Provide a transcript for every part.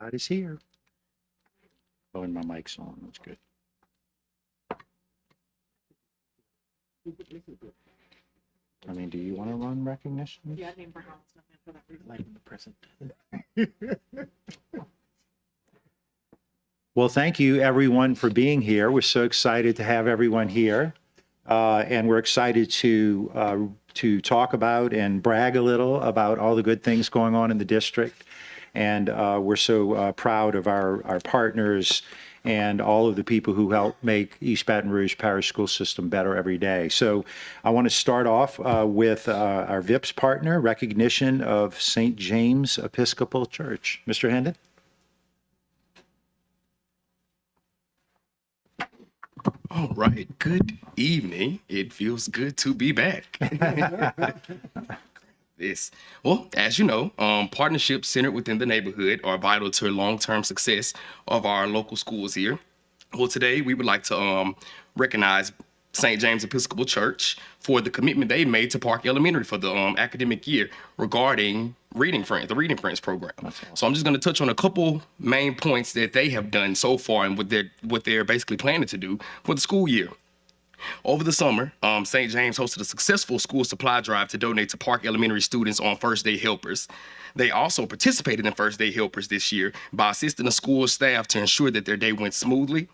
God is here. Oh, and my mic's on. That's good. I mean, do you want to run recognition? Yeah, I named Brown stuff in for that reason. Like the present. Well, thank you everyone for being here. We're so excited to have everyone here. And we're excited to talk about and brag a little about all the good things going on in the district. And we're so proud of our partners and all of the people who help make East Baton Rouge Parish School System better every day. So I want to start off with our VIPS partner, recognition of St. James Episcopal Church. Mr. Hendon? All right. Good evening. It feels good to be back. Well, as you know, partnerships centered within the neighborhood are vital to long-term success of our local schools here. Well, today we would like to recognize St. James Episcopal Church for the commitment they made to Park Elementary for the academic year regarding Reading Friends, the Reading Friends program. So I'm just going to touch on a couple main points that they have done so far and what they're basically planning to do for the school year. Over the summer, St. James hosted a successful school supply drive to donate to Park Elementary students on First Day Helpers. They also participated in First Day Helpers this year by assisting the school staff to ensure that their day went smoothly.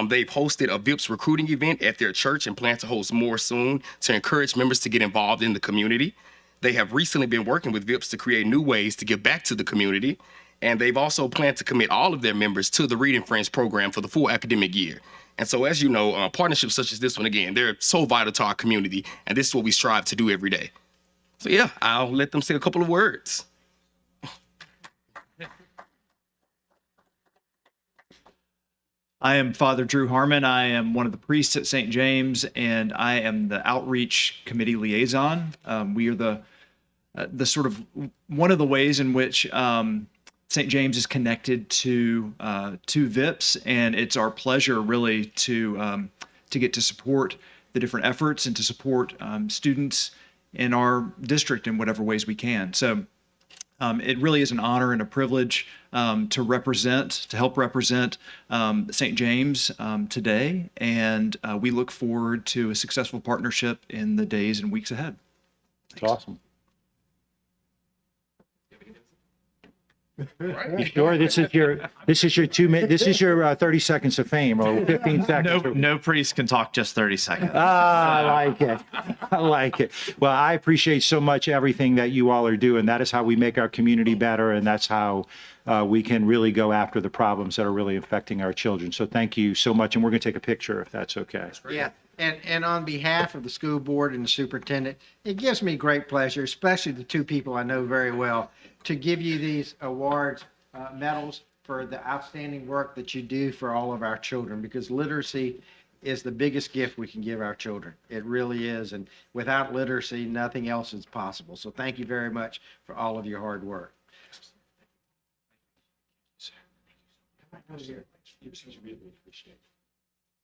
They've hosted a VIPS recruiting event at their church and plan to host more soon to encourage members to get involved in the community. They have recently been working with VIPS to create new ways to give back to the community. And they've also planned to commit all of their members to the Reading Friends program for the full academic year. And so, as you know, partnerships such as this one, again, they're so vital to our community, and this is what we strive to do every day. So, yeah, I'll let them say a couple of words. I am Father Drew Harmon. I am one of the priests at St. James, and I am the outreach committee liaison. We are the sort of one of the ways in which St. James is connected to VIPS, and it's our pleasure really to get to support the different efforts and to support students in our district in whatever ways we can. So it really is an honor and a privilege to help represent St. James today, and we look forward to a successful partnership in the days and weeks ahead. It's awesome. Right. You sure this is your 2 minutes? This is your 30 seconds of fame or 15 seconds? No priest can talk just 30 seconds. I like it. I like it. Well, I appreciate so much everything that you all are doing. That is how we make our community better, and that's how we can really go after the problems that are really affecting our children. So thank you so much, and we're going to take a picture if that's okay. Yeah, and on behalf of the school board and the superintendent, it gives me great pleasure, especially the two people I know very well, to give you these awards, medals for the outstanding work that you do for all of our children, because literacy is the biggest gift we can give our children. It really is, and without literacy, nothing else is possible. So thank you very much for all of your hard work.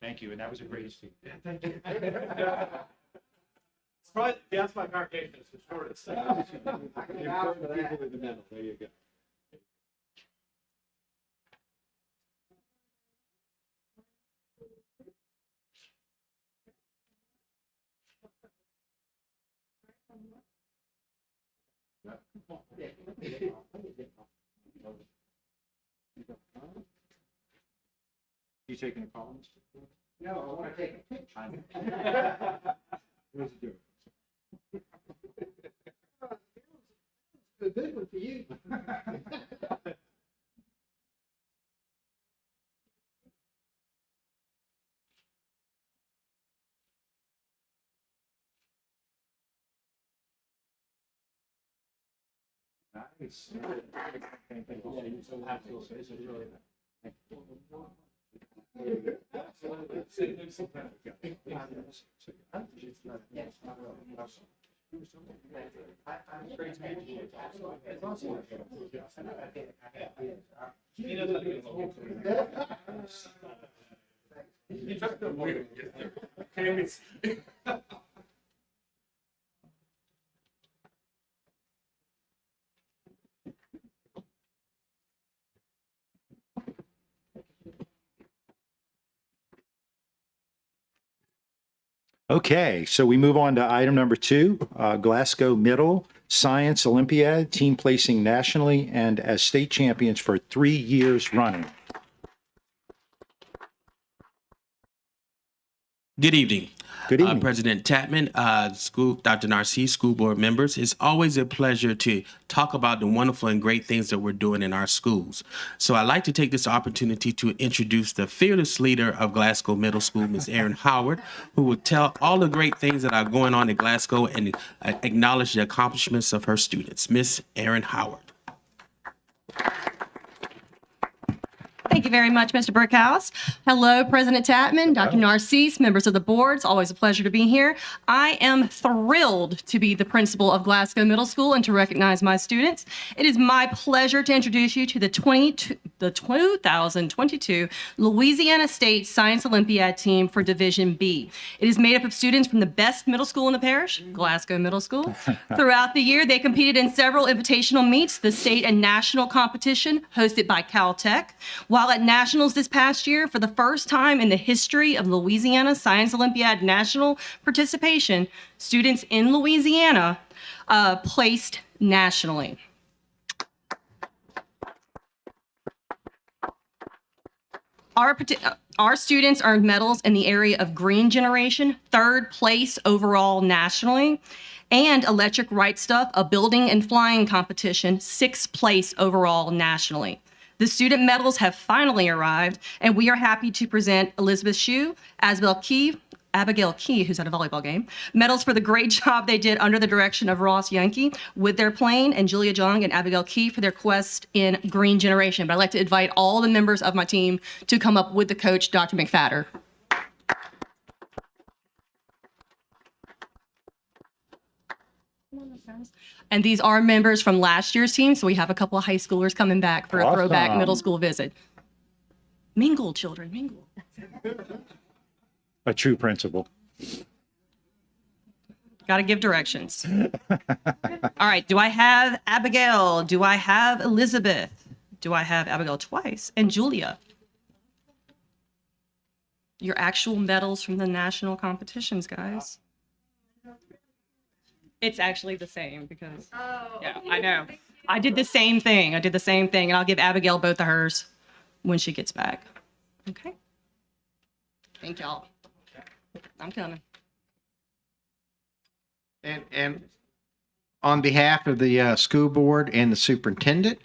Thank you, and that was a great speech. Thank you. Probably, that's my congregation. It's the shortest. There you go. You taking a call? No, I want to take a picture. Where's it doing? A good one for you. Nice. Okay, so we move on to item number 2, Glasgow Middle Science Olympiad, team placing nationally and as state champions for 3 years running. Good evening. Good evening. President Tapman, Dr. Narcisse, school board members. It's always a pleasure to talk about the wonderful and great things that we're doing in our schools. So I'd like to take this opportunity to introduce the fearless leader of Glasgow Middle School, Ms. Erin Howard, who will tell all the great things that are going on in Glasgow and acknowledge the accomplishments of her students. Ms. Erin Howard. Thank you very much, Mr. Brickhouse. Hello, President Tapman, Dr. Narcisse, members of the board. It's always a pleasure to be here. I am thrilled to be the principal of Glasgow Middle School and to recognize my students. It is my pleasure to introduce you to the 2022 Louisiana State Science Olympiad team for Division B. It is made up of students from the best middle school in the parish, Glasgow Middle School. Throughout the year, they competed in several invitational meets, the state and national competition hosted by Caltech. While at nationals this past year, for the first time in the history of Louisiana Science Olympiad national participation, students in Louisiana placed nationally. Our students earned medals in the area of green generation, 3rd place overall nationally, and electric right stuff, a building and flying competition, 6th place overall nationally. The student medals have finally arrived, and we are happy to present Elizabeth Shue, Abigail Key, who's at a volleyball game, medals for the great job they did under the direction of Ross Yankee with their plane, and Julia Jung and Abigail Key for their quest in green generation. But I'd like to invite all the members of my team to come up with the coach, Dr. McFadder. And these are members from last year's team, so we have a couple of high schoolers coming back for a throwback Awesome. middle school visit. Mingle, children, mingle. A true principal. Got to give directions. All right, do I have Abigail? Do I have Elizabeth? Do I have Abigail twice? And Julia? Your actual medals from the national competitions, guys. It's actually the same because, yeah, I know. I did the same thing. And I'll give Abigail both of hers when she gets back. Okay. Thank y'all. I'm coming. And on behalf of the school board and the superintendent,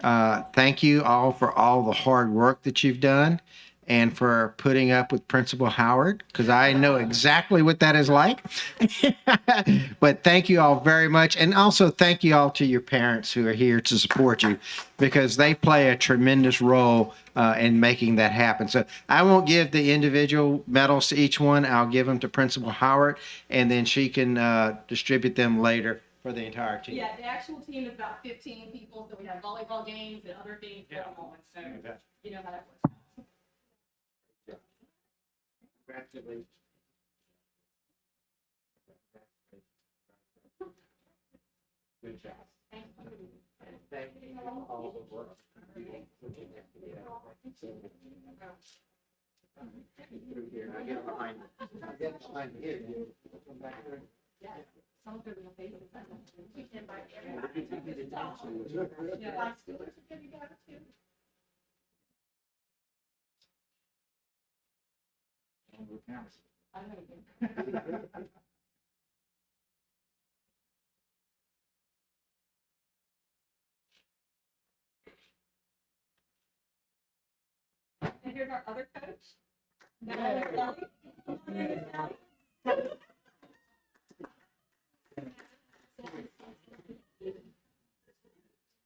thank you all for all the hard work that you've done and for putting up with Principal Howard, because I know exactly what that is like. But thank you all very much. And also thank you all to your parents who are here to support you, because they play a tremendous role in making that happen. So I won't give the individual medals to each one. I'll give them to Principal Howard, and then she can distribute them later for the entire team. Yeah, the actual team is about 15 people, so we have volleyball games and other things going on. So you know how that works. Congratulations. Good job. Thank you for all the work. Through here. I get behind you. I get behind you. Come back here. And here's our other coach. Come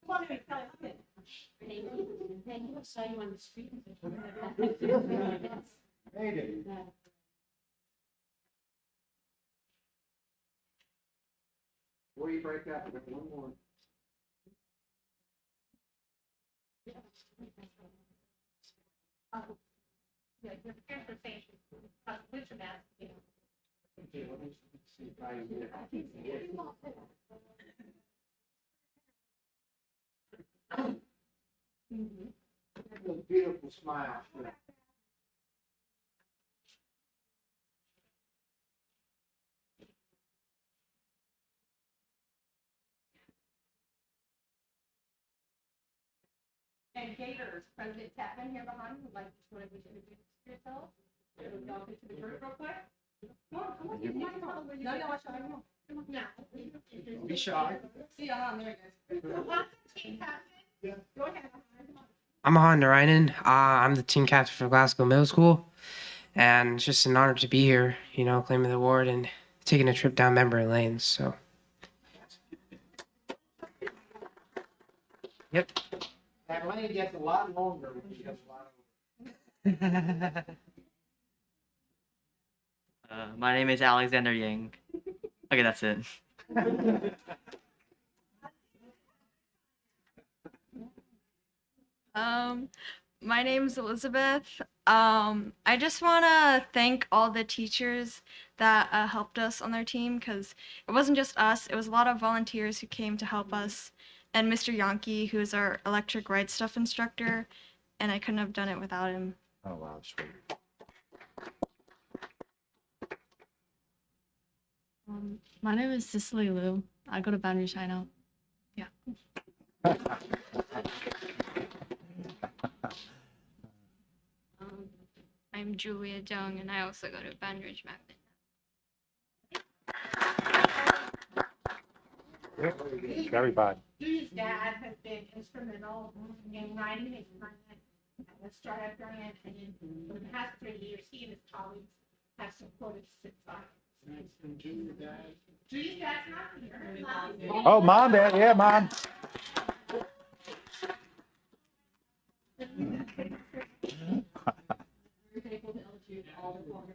on in, Kelly, come in. Thank you. I saw you on the street. Before you break up, there's one more. Yeah, your parents are saying, what's your mask? You know. Okay, let me see if I can get it. A beautiful smile. And Gators, President Tapman here behind you, would like to introduce yourself. Y'all get to the group real quick. Come on, come on. No, no, I shall. Come on. Now. Be shy. See you on there, guys. Welcome, Team Tapman. Go ahead. Come on. I'm Ahan Narayanan. I'm the team captain for Glasgow Middle School, and it's just an honor to be here, claiming the award and taking a trip down memory lane. So, yep. That lane gets a lot longer when you get a lot of. My name is Alexander Yang. Okay, that's it. My name's Elizabeth. I just want to thank all the teachers that helped us on their team, because it wasn't just us, it was a lot of volunteers who came to help us, and Mr. Yankee, who is our electric right stuff instructor, and I couldn't have done it without him. Oh, wow, sweet. My name is Cicely Liu. I go to Boundary China. Yeah. I'm Julia Jung, and I also go to Banbridge Magnet. Everybody. Judy's dad has been instrumental in writing his grant, the startup grant, and for the past 3 years, he and his colleagues have supported six science. Judy's dad's not here. Oh, Mom, Dad. Yeah, Mom.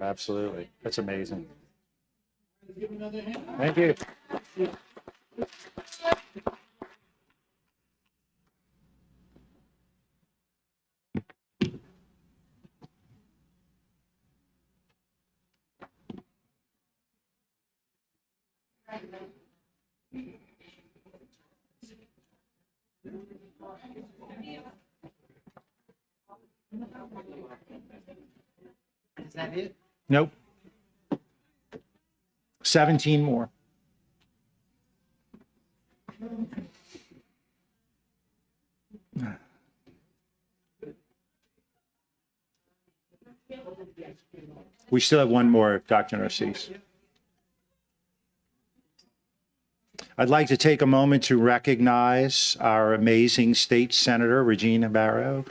Absolutely. That's amazing. Thank you. Is that it? Nope. 17 more. We still have one more, Dr. Narcisse. I'd like to take a moment to recognize our amazing state senator, Regina Barrow.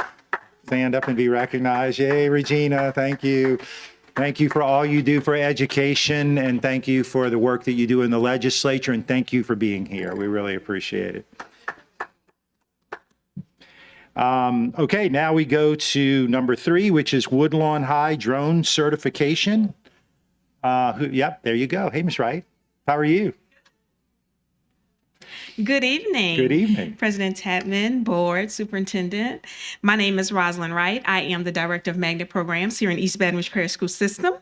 Stand up and be recognized. Yay, Regina, thank you. Thank you for all you do for education, and thank you for the work that you do in the legislature, and thank you for being here. We really appreciate it. Okay, now we go to number 3, which is Woodlawn High drone certification. Yep, there you go. Hey, Ms. Wright, how are you? Good evening. Good evening. President Tapman, Board, Superintendent. My name is Rosalind Wright. I am the Director of Magnet Programs here in East Baton Rouge Parish School System.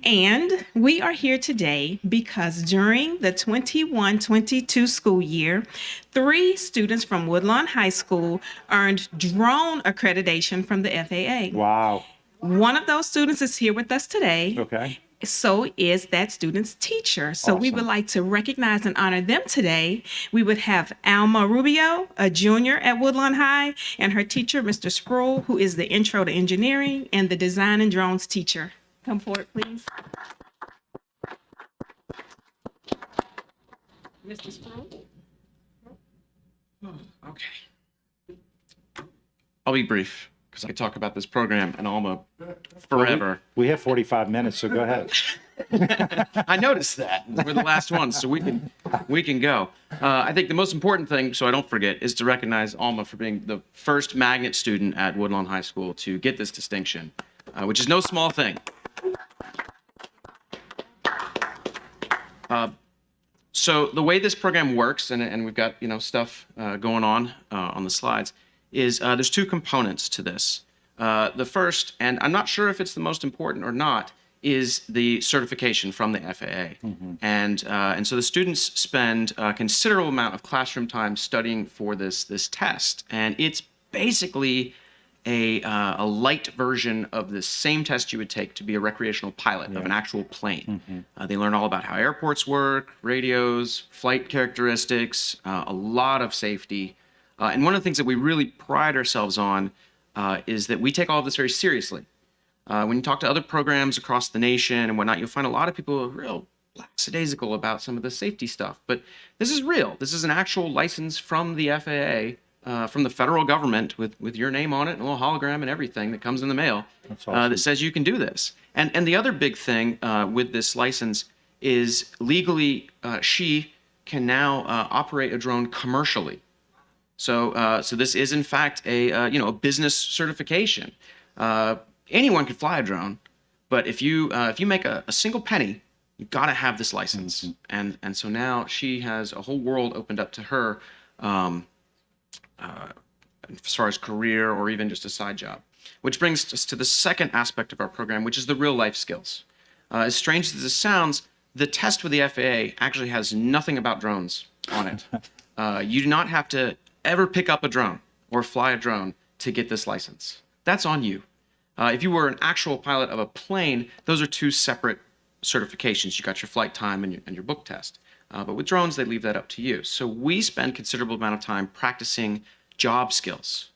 And we are here today because during the 21-22 school year, 3 students from Woodlawn High School earned drone accreditation from the FAA. Wow. One of those students is here with us today. Okay. So is that student's teacher. So we would Awesome. like to recognize and honor them today. We would have Alma Rubio, a junior at Woodlawn High, and her teacher, Mr. Sproul, who is the Intro to Engineering and the Design and Drones teacher. Come forward, please. Mr. Sproul. Okay. I'll be brief because I could talk about this program and Alma forever. We have 45 minutes, so go ahead. I noticed that. We're the last ones, so we can go. I think the most important thing, so I don't forget, is to recognize Alma for being the first magnet student at Woodlawn High School to get this distinction, which is no small thing. So the way this program works, and we've got stuff going on the slides, is there's 2 components to this. The first, and I'm not sure if it's the most important or not, is the certification from the FAA. And so the students spend a considerable amount of classroom time studying for this test, and it's basically a light version of the same test you would take to be a recreational pilot of an actual plane. They learn all about how airports work, radios, flight characteristics, a lot of safety. And one of the things that we really pride ourselves on is that we take all of this very seriously. When you talk to other programs across the nation and whatnot, you'll find a lot of people are real lackadaisical about some of the safety stuff. But this is real. This is an actual license from the FAA, from the federal government with your name on it and a little hologram and everything that comes in the mail awesome. that says you can do this. And the other big thing with this license is legally she can now operate a drone commercially. So this is in fact a business certification. Anyone could fly a drone, but if you make a single penny, you've got to have this license. Mm-hmm. And so now she has a whole world opened up to her as far as career or even just a side job. Which brings us to the second aspect of our program, which is the real life skills. As strange as this sounds, the test with the FAA actually has nothing about drones on it. You do not have to ever pick up a drone or fly a drone to get this license. That's on you. If you were an actual pilot of a plane, those are two separate certifications. You got your flight time and your book test. But with drones, they leave that up to you. So we spend considerable amount of time practicing job skills.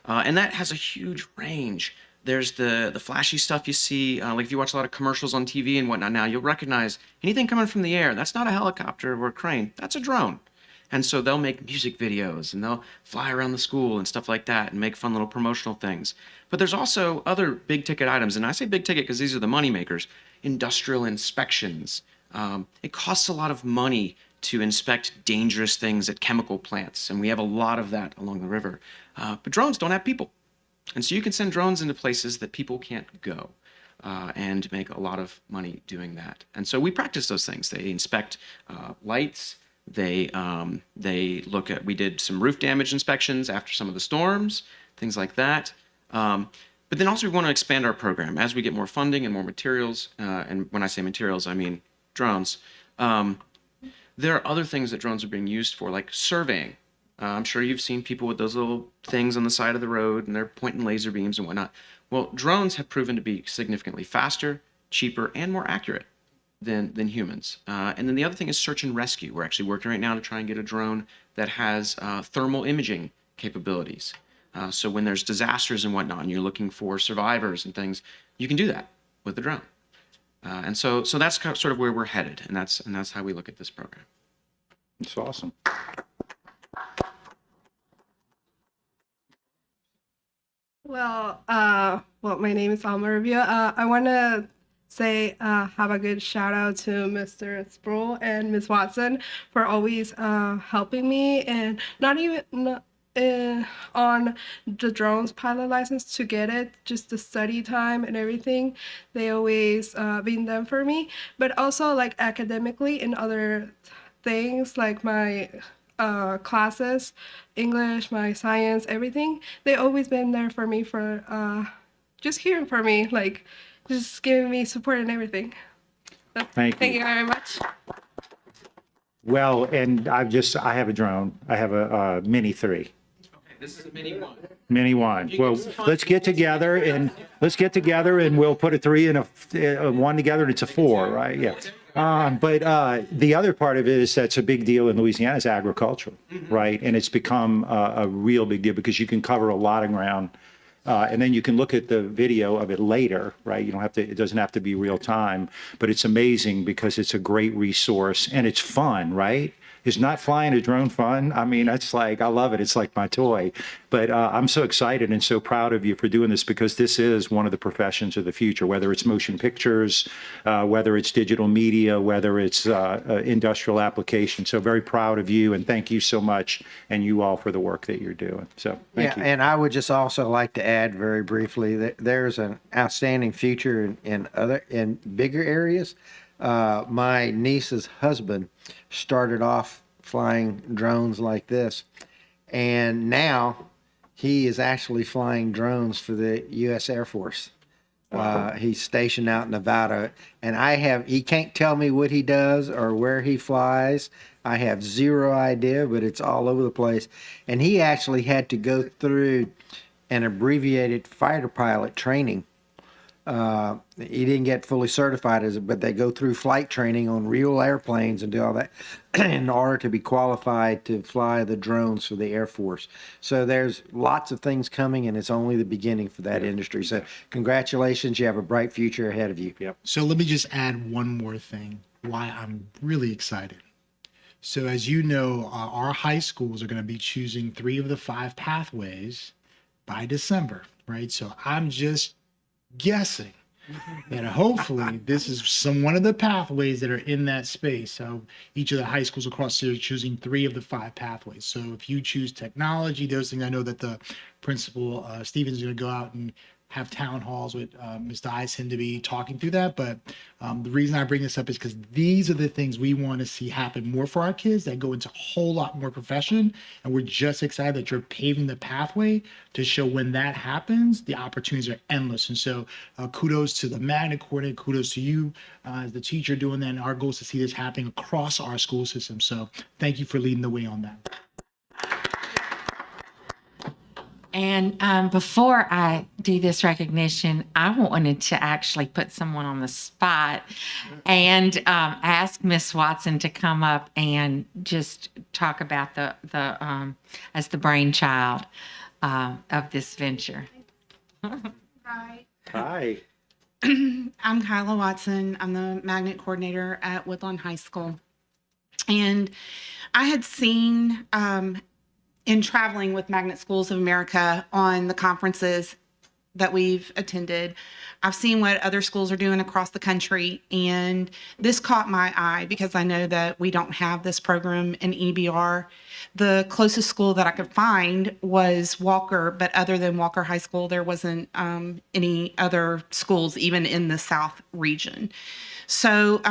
And that has a huge range. There's the flashy stuff you see, like if you watch a lot of commercials on TV and whatnot now, you'll recognize anything coming from the air. That's not a helicopter or a crane. That's a drone. And so they'll make music videos and they'll fly around the school and stuff like that and make fun little promotional things. But there's also other big ticket items. And I say big ticket because these are the money makers. Industrial inspections. It costs a lot of money to inspect dangerous things at chemical plants. And we have a lot of that along the river. But drones don't have people. And so you can send drones into places that people can't go and make a lot of money doing that. And so we practice those things. They inspect lights. They look at, we did some roof damage inspections after some of the storms, things like that. But then also we want to expand our program as we get more funding and more materials. And when I say materials, I mean drones. There are other things that drones are being used for, like surveying. I'm sure you've seen people with those little things on the side of the road and they're pointing laser beams and whatnot. Well, drones have proven to be significantly faster, cheaper, and more accurate than humans. And then the other thing is search and rescue. We're actually working right now to try and get a drone that has thermal imaging capabilities. So when there's disasters and whatnot, and you're looking for survivors and things, you can do that with the drone. And so that's sort of where we're headed, and that's how we look at this program. It's awesome. Well, my name is Alma Rubia. I want to say have a good shout out to Mr. Sproul and Ms. Watson for always helping me, and not even on the drones pilot license to get it, just the study time and everything. They always been there for me, but also like academically in other things like my classes, English, my science, everything. They always been there for me for just hearing for me, like just giving me support and everything. So, Thank you very much. Well, and I have a drone. I have a Mini 3. Okay, this is a Mini 1. Mini 1. Well, let's get together and we'll put a 3 and a 1 together and it's a 4, right? Yeah. But the other part of it is that's a big deal in Louisiana is agricultural, right? And it's become a real big deal because you can cover a lot of ground. And then you can look at the video of it later, right? You don't have to, it doesn't have to be real time, but it's amazing because it's a great resource and it's fun, right? Is not flying a drone fun? I mean, that's like, I love it. It's like my toy. But I'm so excited and so proud of you for doing this because this is one of the professions of the future, whether it's motion pictures, whether it's digital media, whether it's industrial application. So very proud of you and thank you so much and you all for the work that you're doing. So thank you. And I would just also like to add very briefly that there's an outstanding future in bigger areas. My niece's husband started off flying drones like this, and now he is actually flying drones for the U.S. Air Force. He's stationed out in Nevada, and he can't tell me what he does or where he flies. I have zero idea, but it's all over the place. And he actually had to go through an abbreviated fighter pilot training He didn't get fully certified but they go through flight training on real airplanes and do all that in order to be qualified to fly the drones for the Air Force. So there's lots of things coming, and it's only the beginning for that industry. So congratulations, you have a bright future ahead of you. Yep. So let me just add one more thing why I'm really excited. So as you know, our high schools are going to be choosing 3 of the 5 pathways by December, right? So I'm just guessing that hopefully this is one of the pathways that are in that space. So each of the high schools across the city are choosing 3 of the 5 pathways. So if you choose technology, those things, I know that the principal, Stephen's going to go out and have town halls with Mr. Eisen to be talking through that. But the reason I bring this up is because these are the things we want to see happen more for our kids that go into a whole lot more profession. And we're just excited that you're paving the pathway to show when that happens, the opportunities are endless. And so kudos to the magnet coordinator, kudos to you as the teacher doing that. And our goal is to see this happening across our school system. So thank you for leading the way on that. And before I do this recognition, I wanted to actually put someone on the spot and ask Miss Watson to come up and just talk about the as the brainchild of this venture. Hi. Hi. I'm Kyla Watson. I'm the magnet coordinator at Woodlawn High School. And I had seen in traveling with Magnet Schools of America on the conferences that we've attended, I've seen what other schools are doing across the country. And this caught my eye because I know that we don't have this program in EBR. The closest school that I could find was Walker, but other than Walker High School, there wasn't any other schools even in the South region. So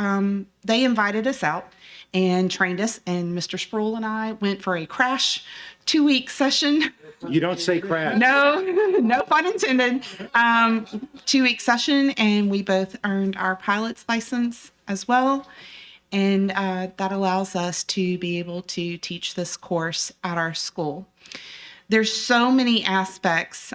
they invited us out and trained us, and Mr. Sproul and I went for a crash 2-week session. You don't say crash. No, no pun intended. 2-week session, and we both earned our pilot's license as well. And that allows us to be able to teach this course at our school. There's so many aspects.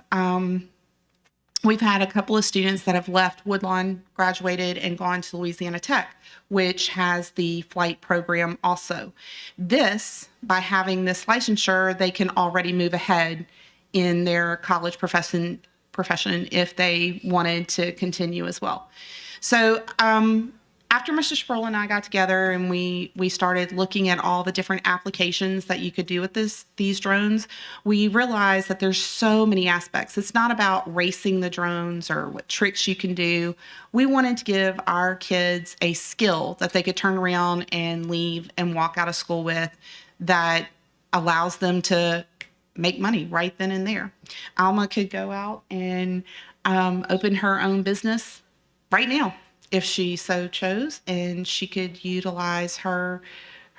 We've had a couple of students that have left Woodlawn, graduated, and gone to Louisiana Tech, which has the flight program also. This, by having this licensure, they can already move ahead in their college profession if they wanted to continue as well. So after Mr. Sproul and I got together and we started looking at all the different applications that you could do with these drones, we realized that there's so many aspects. It's not about racing the drones or what tricks you can do. We wanted to give our kids a skill that they could turn around and leave and walk out of school with that allows them to make money right then and there. Alma could go out and open her own business right now, if she so chose, and she could utilize her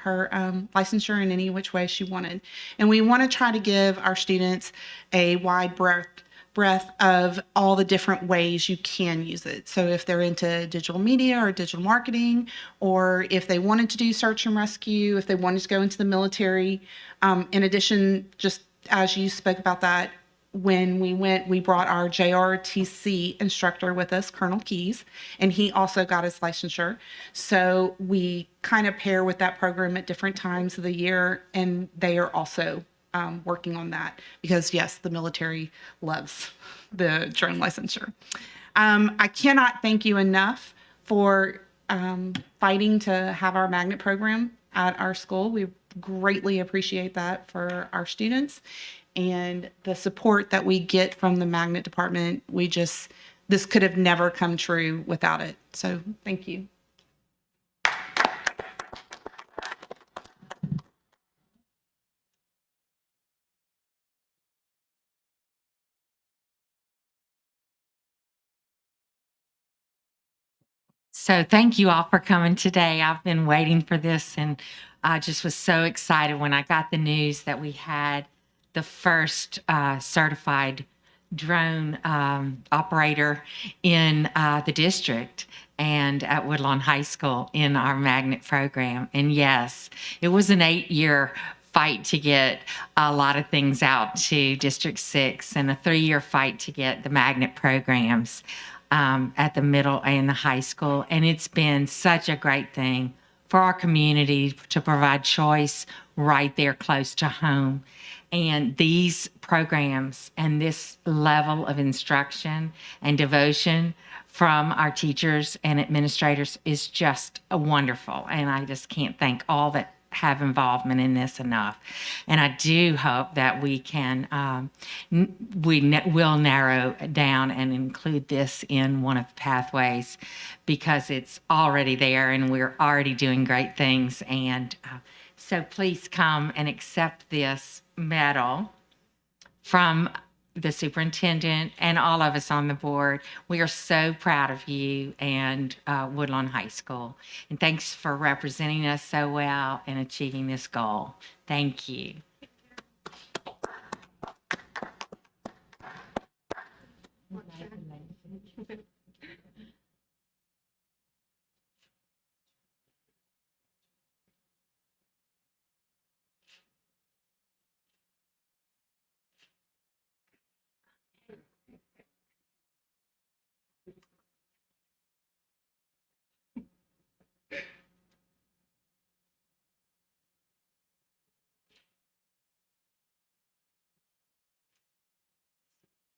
licensure in any which way she wanted. And we want to try to give our students a wide breadth of all the different ways you can use it. So if they're into digital media or digital marketing, or if they wanted to do search and rescue, if they wanted to go into the military, in addition, just as you spoke about that, when we went, we brought our JRTC instructor with us, Colonel Keys, and he also got his licensure. So we kind of pair with that program at different times of the year, and they are also working on that because, yes, the military loves the drone licensure. I cannot thank you enough for fighting to have our magnet program at our school. We greatly appreciate that for our students. And the support that we get from the magnet department, this could have never come true without it. So thank you. So thank you all for coming today. I've been waiting for this, and I just was so excited when I got the news that we had the first certified drone operator in the district and at Woodlawn High School in our magnet program. And yes, it was an 8-year fight to get a lot of things out to District 6 and a 3-year fight to get the magnet programs. at the middle and the high school. And it's been such a great thing for our community to provide choice right there close to home. And these programs and this level of instruction and devotion from our teachers and administrators is just wonderful. And I just can't thank all that have involvement in this enough. And I do hope that we can, will narrow down and include this in one of the pathways because it's already there and we're already doing great things. And so please come and accept this medal from the superintendent and all of us on the board. We are so proud of you and Woodlawn High School. And thanks for representing us so well and achieving this goal. Thank you.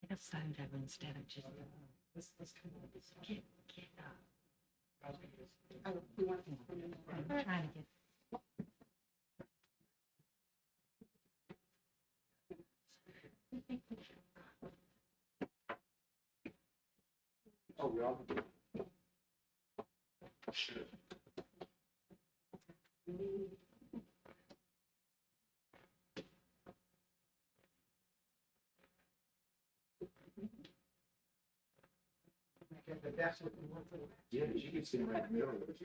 Get a photo instead of just get I'm trying to get. Yeah, you can see right in the middle of it.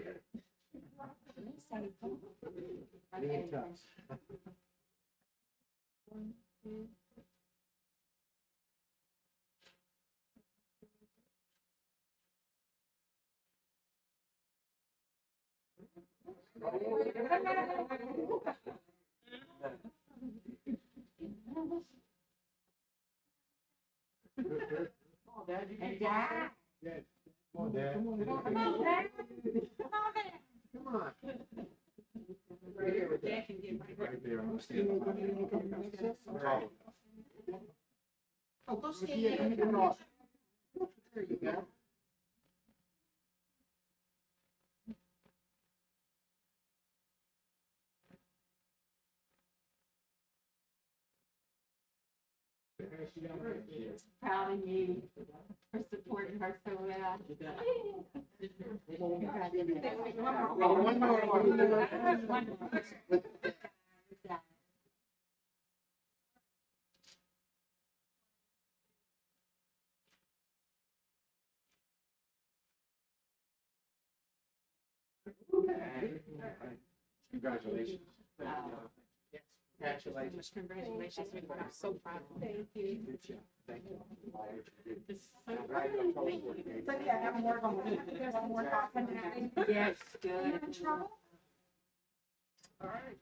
Proud of you for supporting her so well. Congratulations. Congratulations. Congratulations. We're so proud of you. Thank you. Good job. Thank you. This is so great. Thank you. So yeah, I'm working on it. There's more talking now. Yes, good. All right.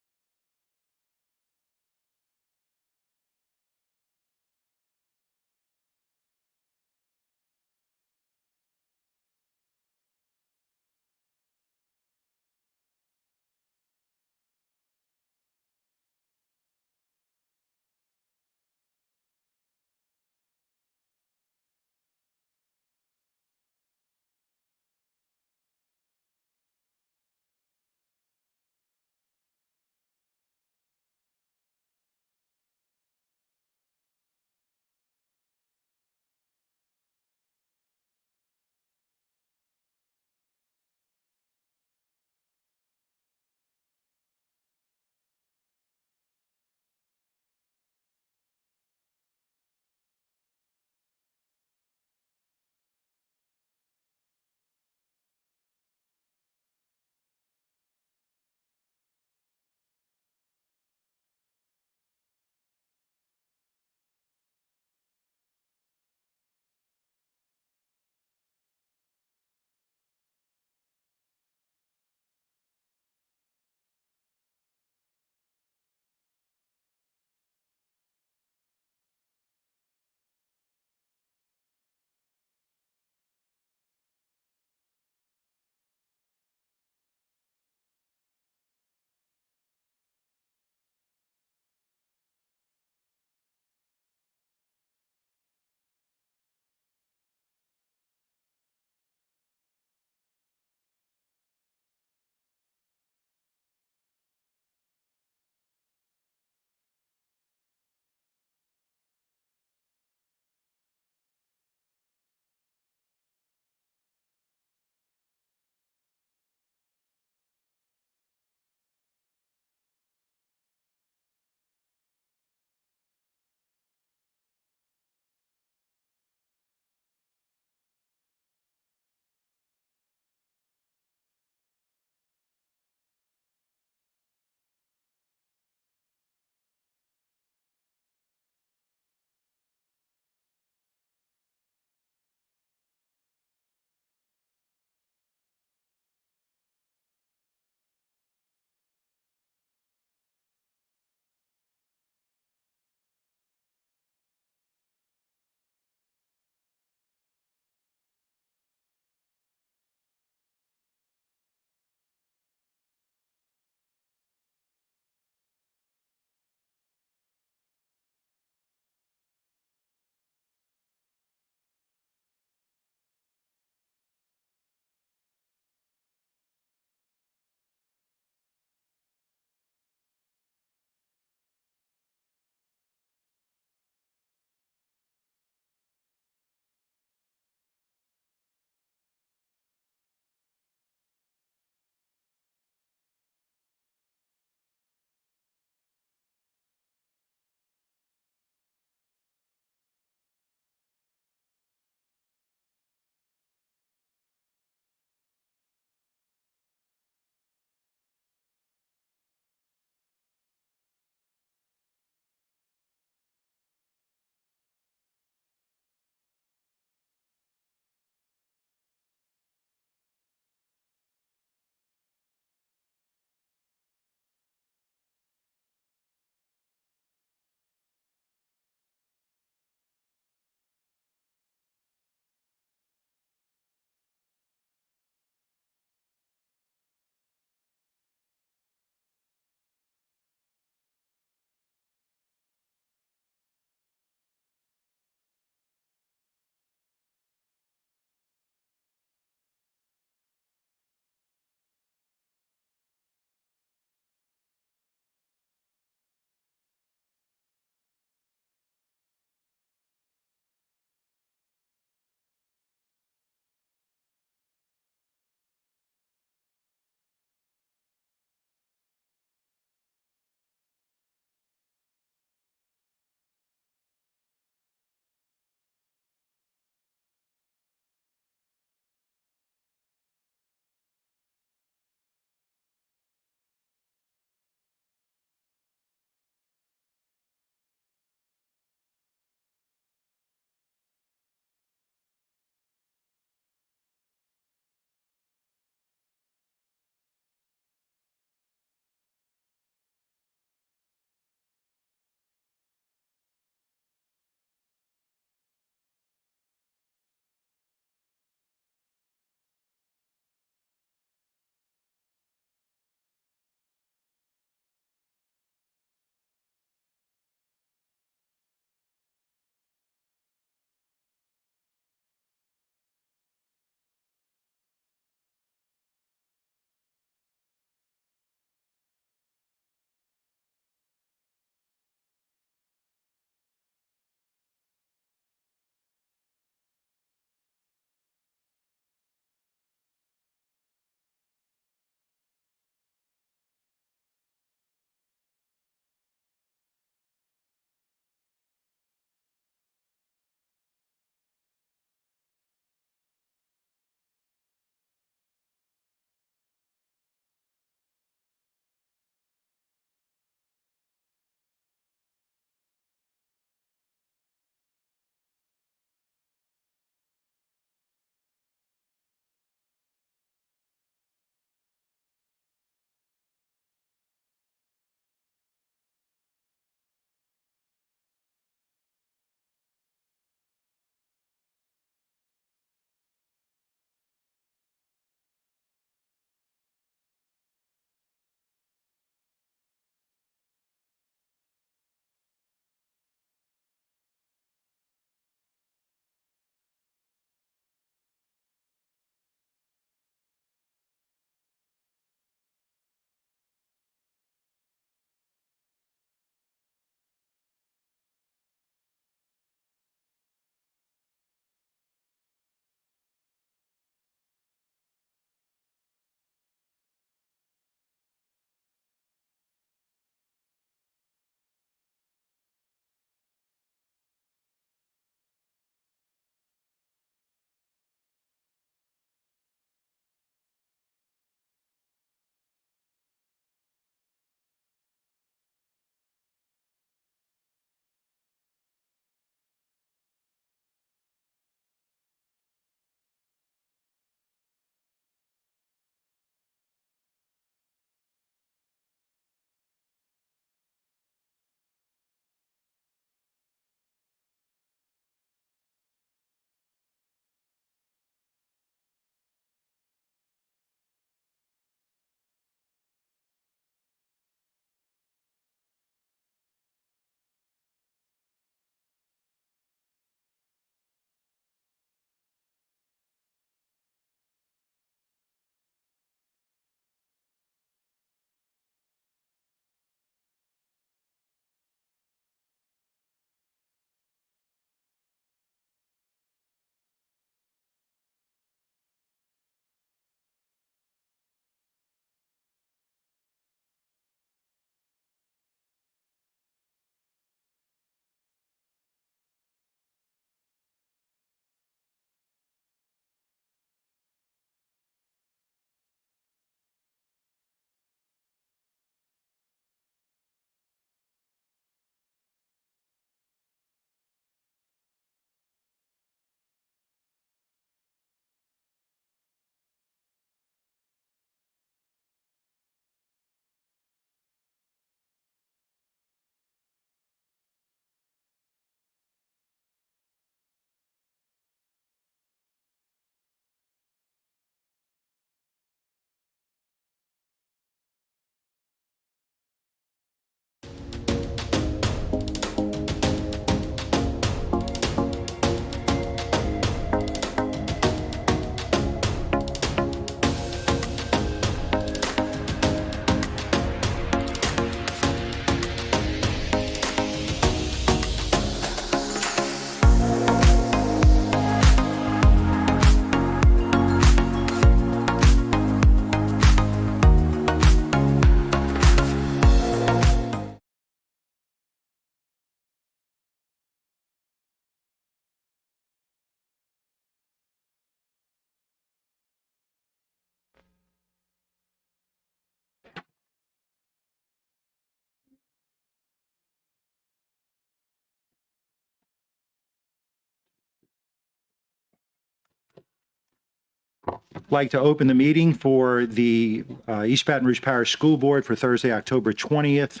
like to open the meeting for the East Baton Rouge Parish School Board for Thursday, October 20th,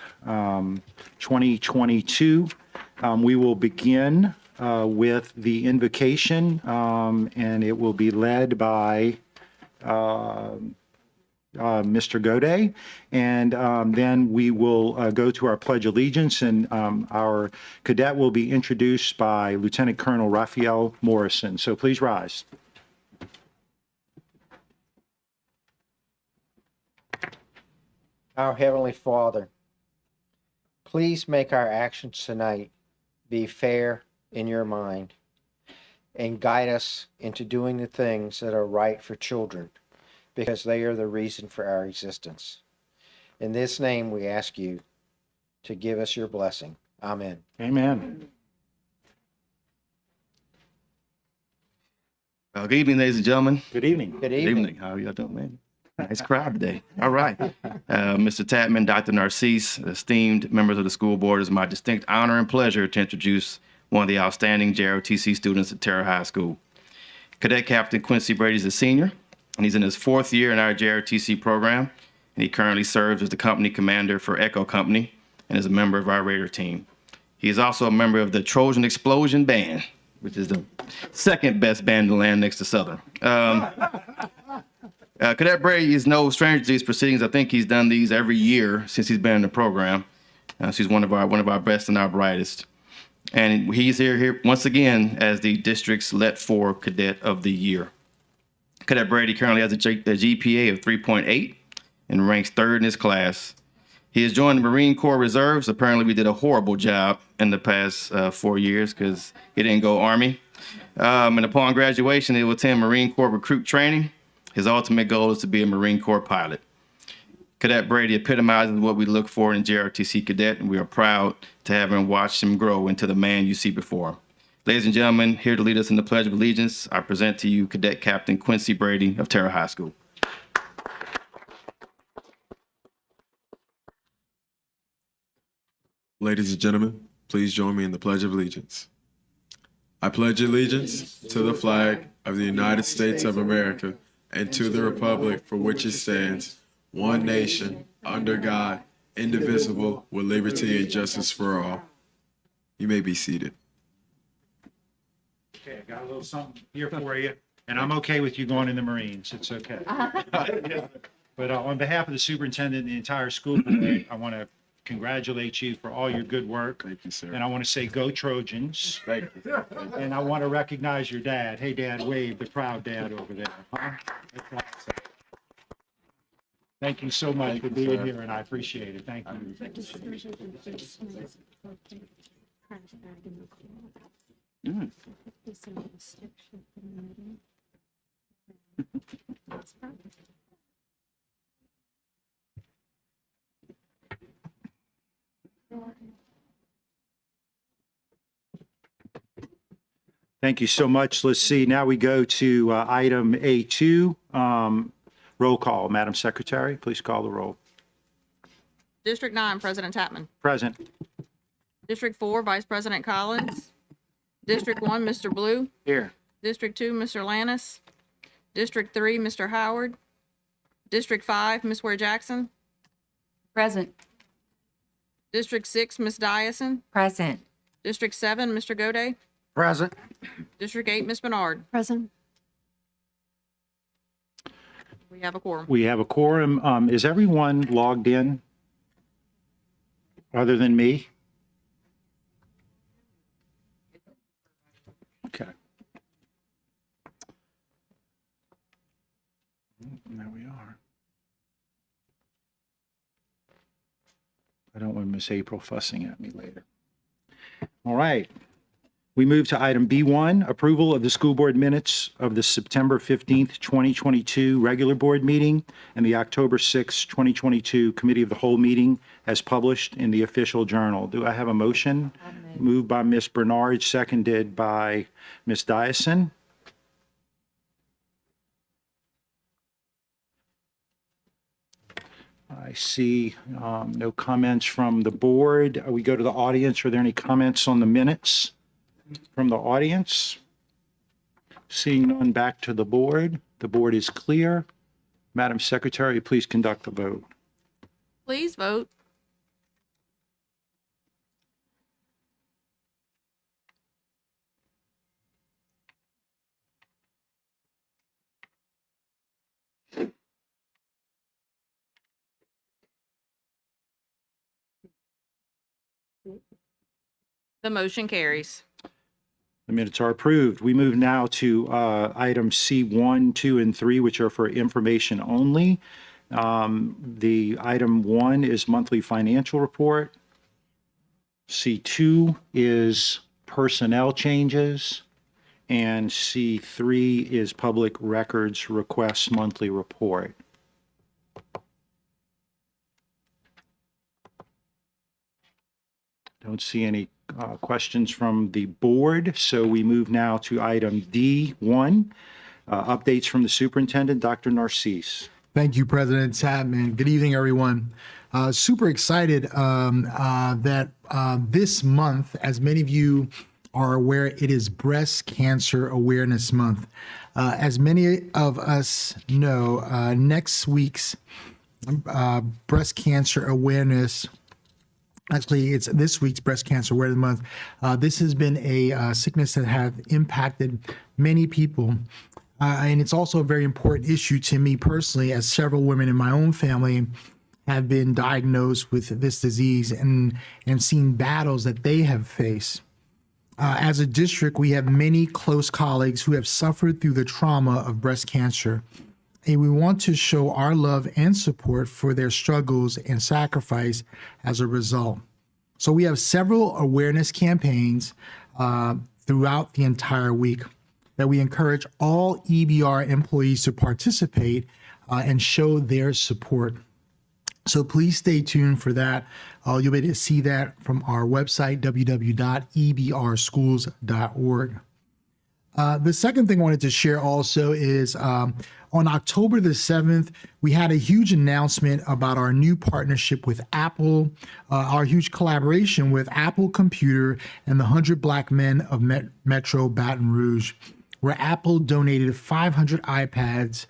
2022. We will begin with the invocation, and it will be led by Mr. Goday, and then we will go to our Pledge of Allegiance, and our cadet will be introduced by Lieutenant Colonel Raphael Morrison. So please rise. Our Heavenly Father, please make our actions tonight be fair in your mind and guide us into doing the things that are right for children, because they are the reason for our existence. In this name, we ask you to give us your blessing. Amen. Amen. Good evening, ladies and gentlemen. Good evening. Good Good evening. evening. How are y'all doing, man? Nice crowd today. All right. Mr. Tatman, Dr. Narcisse, esteemed members of the school board, it's my distinct honor and pleasure to introduce one of the outstanding JROTC students at Terra High School. Cadet Captain Quincy Brady is a senior, and he's in his 4th year in our JROTC program, and he currently serves as the company commander for Echo Company and is a member of our Raider team. He is also a member of the Trojan Explosion Band, which is the second best band in the land next to Southern. Cadet Brady is no stranger to these proceedings. I think he's done these every year since he's been in the program. So he's one of our best and our brightest. And he's here once again as the district's Let 4 Cadet of the Year. Cadet Brady currently has a GPA of 3.8 and ranks 3rd in his class. He has joined the Marine Corps Reserves. Apparently, we did a horrible job in the past 4 years because he didn't go Army. And upon graduation, he will attend Marine Corps recruit training. His ultimate goal is to be a Marine Corps pilot. Cadet Brady epitomizes what we look for in a JROTC cadet, and we are proud to have him watch him grow into the man you see before him. Ladies and gentlemen, here to lead us in the Pledge of Allegiance, I present to you Cadet Captain Quincy Brady of Terra High School. Ladies and gentlemen, please join me in the Pledge of Allegiance. I pledge allegiance to the flag of the United States of America and to the republic for which it stands, one nation, under God, indivisible, with liberty and justice for all. You may be seated. Okay, I got a little something here for you, and I'm okay with you going in the Marines. It's okay. But on behalf of the superintendent and the entire school board, I want to congratulate you for all your good work. Thank you, sir. And I want to say, go Trojans. Thank you. And I want to recognize your dad. Hey, Dad, wave, the proud dad over there. Huh? That's awesome. Thank you so much for being here, and I appreciate it. Thank you. Thank you so much. Let's see. Now we go to item A2. Roll call. Madam Secretary, please call the roll. District 9, President Tatman. Present. District 4, Vice President Collins. District 1, Mr. Blue. Here. District 2, Mr. Lannis. District 3, Mr. Howard. District 5, Ms. Ware Jackson. Present. District 6, Ms. Dyson. Present. District 7, Mr. Goday. Present. District 8, Ms. Bernard. Present. We have a quorum. We have a quorum. Is everyone logged in other than me? Okay. There we are. I don't want Miss April fussing at me later. All right. We move to item B1, approval of the school board minutes of the September 15th, 2022 regular board meeting and the October 6th, 2022 committee of the whole meeting as published in the official journal. Do I have a motion? Moved by Ms. Bernard, seconded by Ms. Dyson. I see no comments from the board. We go to the audience. Are there any comments on the minutes from the audience? Seeing none, back to the board. The board is clear. Madam Secretary, please conduct the vote. Please vote. The motion carries. The minutes are approved. We move now to items C1, 2, and 3, which are for information only. The item 1 is monthly financial report. C2 is personnel changes. And C3 is public records requests monthly report. Don't see any questions from the board, so we move now to item D1, updates from the superintendent, Dr. Narcisse. Thank you, President Chapman. Good evening, everyone. Super excited that this month, as many of you are aware, it is Breast Cancer Awareness Month. As many of us know, next week's Breast Cancer Awareness, actually, it's this week's Breast Cancer Awareness Month. This has been a sickness that have impacted many people. And it's also a very important issue to me personally, as several women in my own family have been diagnosed with this disease and seen battles that they have faced. As a district, we have many close colleagues who have suffered through the trauma of breast cancer, and we want to show our love and support for their struggles and sacrifice as a result. So we have several awareness campaigns throughout the entire week that we encourage all EBR employees to participate and show their support. So please stay tuned for that. You'll be able to see that from our website, www.ebrschools.org. The second thing I wanted to share also is on October the 7th, we had a huge announcement about our new partnership with Apple, our huge collaboration with Apple Computer and the 100 Black Men of Metro Baton Rouge, where Apple donated 500 iPads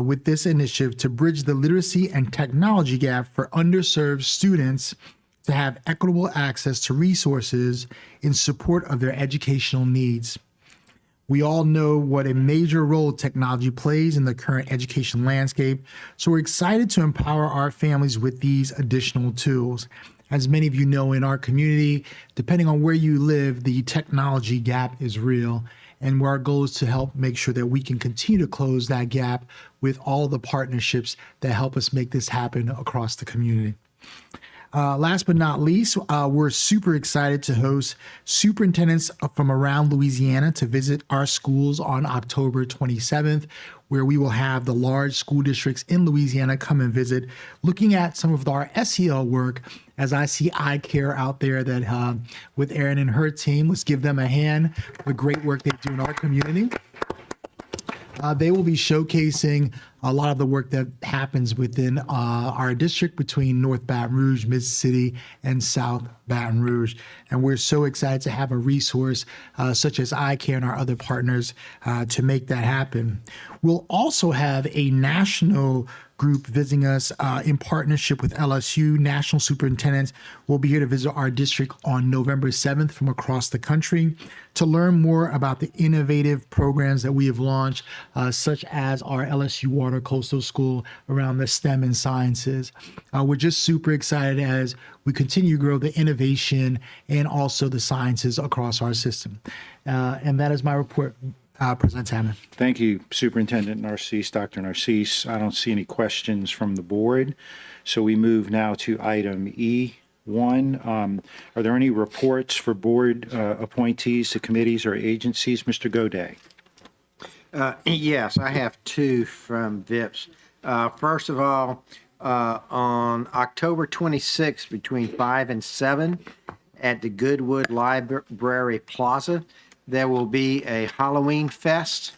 with this initiative to bridge the literacy and technology gap for underserved students to have equitable access to resources in support of their educational needs. We all know what a major role technology plays in the current education landscape, so we're excited to empower our families with these additional tools. As many of you know, in our community, depending on where you live, the technology gap is real. And our goal is to help make sure that we can continue to close that gap with all the partnerships that help us make this happen across the community. Last but not least, we're super excited to host superintendents from around Louisiana to visit our schools on October 27th, where we will have the large school districts in Louisiana come and visit, looking at some of our SEL work. As I see iCare out there that with Erin and her team, let's give them a hand for the great work they do in our community. They will be showcasing a lot of the work that happens within our district between North Baton Rouge, Mid-City, and South Baton Rouge. And we're so excited to have a resource such as iCare and our other partners to make that happen. We'll also have a national group visiting us in partnership with LSU. National superintendents will be here to visit our district on November 7th from across the country to learn more about the innovative programs that we have launched, such as our LSU Water Coastal School around the STEM and sciences. We're just super excited as we continue to grow the innovation and also the sciences across our system. And that is my report. President Hammond. Thank you, Superintendent Narcisse, Dr. Narcisse. I don't see any questions from the board. So we move now to item E1. Are there any reports for board appointees to committees or agencies? Mr. Godet. Yes, I have two from VIPS. First of all, on October 26th between 5 and 7 at the Goodwood Library Plaza, there will be a Halloween fest,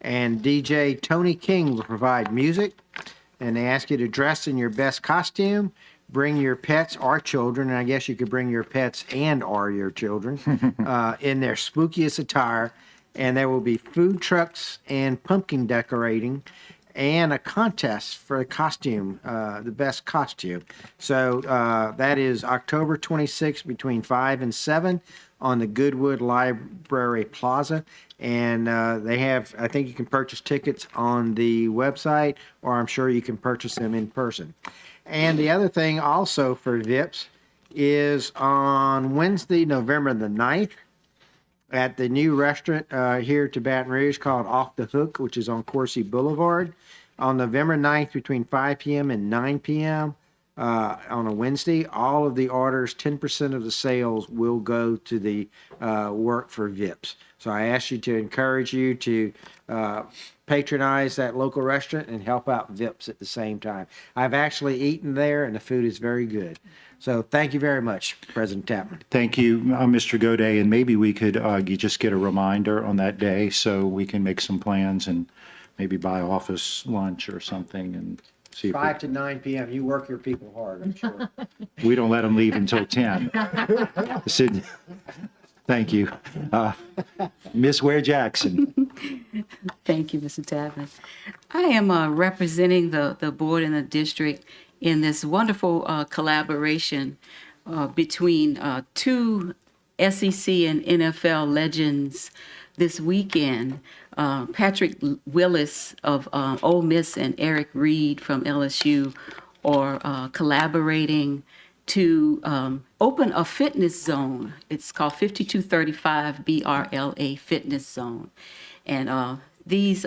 and DJ Tony King will provide music. And they ask you to dress in your best costume, bring your pets or children, and I guess you could bring your pets and or your children in their spookiest attire. and there will be food trucks and pumpkin decorating and a contest for a costume, the best costume. So that is October 26th between 5 and 7 on the Goodwood Library Plaza. And they have, I think you can purchase tickets on the website, or I'm sure you can purchase them in person. And the other thing also for VIPs is on Wednesday, November the 9th, at the new restaurant here to Baton Rouge called Off the Hook, which is on Coursey Boulevard, on November 9th between 5 p.m. and 9 p.m. On a Wednesday. All of the orders, 10% of the sales will go to the work for VIPs. So I ask you to encourage you to patronize that local restaurant and help out VIPs at the same time. I've actually eaten there and the food is very good. So thank you very much, President Tapman. Thank you, Mr. Godet, and maybe we could you just get a reminder on that day so we can make some plans and maybe buy office lunch or something and see if 5 to 9 p.m. You work your people hard, I'm sure. we don't let them leave until 10. Sid, thank you. Ms. Ware Jackson. Thank you, Mr. Tapman. I am representing the board and the district in this wonderful collaboration between two SEC and NFL legends this weekend. Patrick Willis of Ole Miss and Eric Reed from LSU are collaborating to open a fitness zone. It's called 5235 BRLA Fitness Zone. And these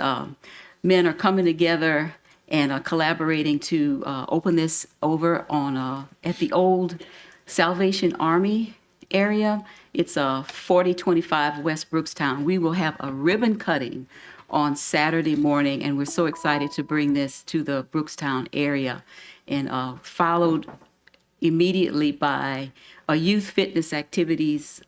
men are coming together and collaborating to open this over on at the old Salvation Army area. It's 4025 West Brookstown. We will have a ribbon cutting on Saturday morning, and we're so excited to bring this to the Brookstown area, and followed immediately by a youth fitness activities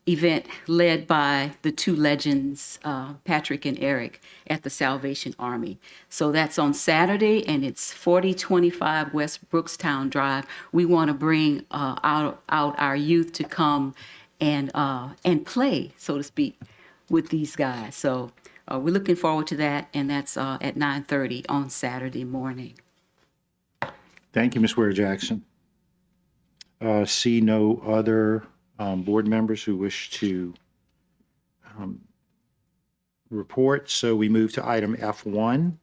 event led by the two legends, Patrick and Eric, at the Salvation Army. So that's on Saturday, and it's 4025 West Brookstown Drive. We want to bring out our youth to come and play, so to speak, with these guys. So we're looking forward to that, and that's at 9:30 on Saturday morning. Thank you, Ms. Ware Jackson. See no other board members who wish to report, so we move to item F1.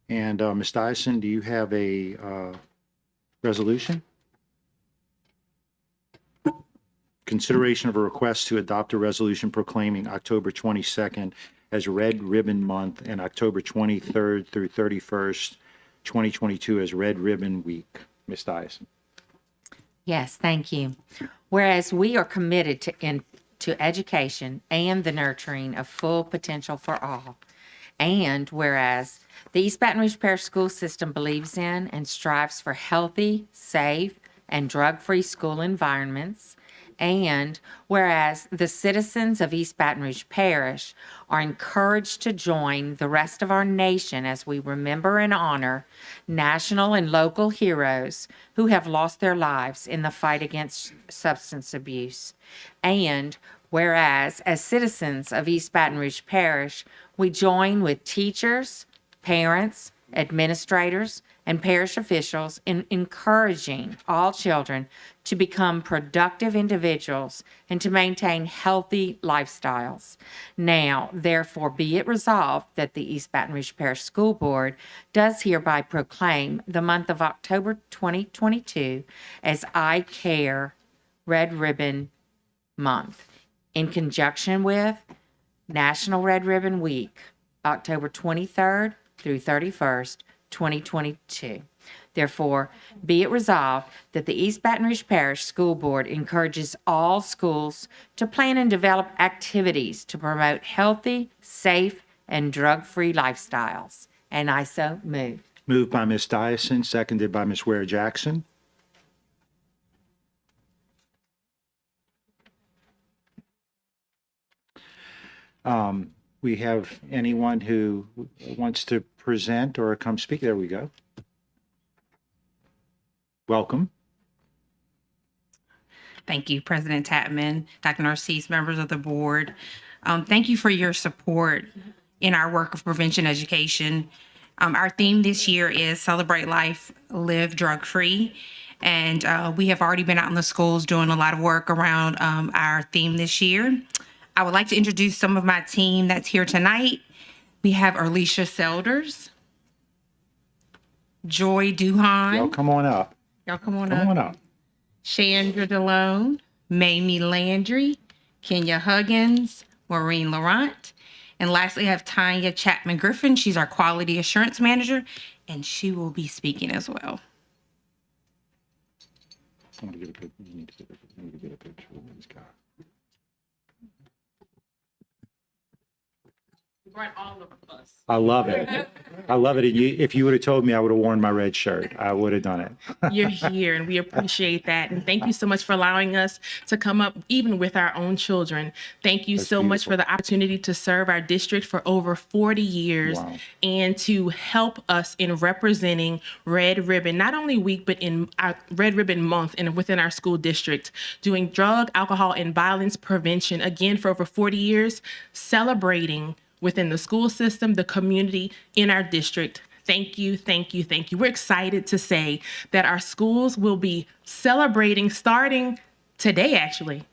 And Ms. Dyson, do you have a resolution? Consideration of a request to adopt a resolution proclaiming October 22nd as Red Ribbon Month and October 23rd through 31st, 2022 as Red Ribbon Week. Ms. Dyson. Yes, thank you. Whereas we are committed to education and the nurturing of full potential for all, and whereas the East Baton Rouge Parish School System believes in and strives for healthy, safe, and drug-free school environments, and whereas the citizens of East Baton Rouge Parish are encouraged to join the rest of our nation as we remember and honor national and local heroes who have lost their lives in the fight against substance abuse. And whereas as citizens of East Baton Rouge Parish, we join with teachers, parents, administrators, and parish officials in encouraging all children to become productive individuals and to maintain healthy lifestyles. Now, therefore, be it resolved that the East Baton Rouge Parish School Board does hereby proclaim the month of October 2022 as I Care Red Ribbon Month in conjunction with National Red Ribbon Week, October 23rd through 31st, 2022. Therefore, be it resolved that the East Baton Rouge Parish School Board encourages all schools to plan and develop activities to promote healthy, safe, and drug-free lifestyles. And I so move. Moved by Ms. Dyson, seconded by Ms. Ware Jackson. We have anyone who wants to present or come speak? There we go. Welcome. Thank you, President Tatman, Dr. Narcisse, members of the board. Thank you for your support in our work of prevention education. Our theme this year is Celebrate Life, Live Drug Free. And we have already been out in the schools doing a lot of work around our theme this year. I would like to introduce some of my team that's here tonight. We have Alicia Selders, Joy Duhan. Y'all come on up. Y'all come on Come up. on up. Chandra DeLone, Mamie Landry, Kenya Huggins, Maureen Laurent, and lastly I have Tanya Chapman Griffin. She's our quality assurance manager, and she will be speaking as well. I want to get a picture. You need to get a picture of this guy. Brought all of us. I love it. I love it. And if you would have told me, I would have worn my red shirt. I would have done it. You're here, and we appreciate that. And thank you so much for allowing us to come up even with our own children. Thank you That's so much beautiful. for the opportunity to serve our district for over 40 years Wow. and to help us in representing Red Ribbon, not only week, but in our Red Ribbon Month and within our school district, doing drug, alcohol, and violence prevention, again, for over 40 years, celebrating within the school system, the community in our district. Thank you, thank you, thank you. We're excited to say that our schools will be celebrating starting today, actually,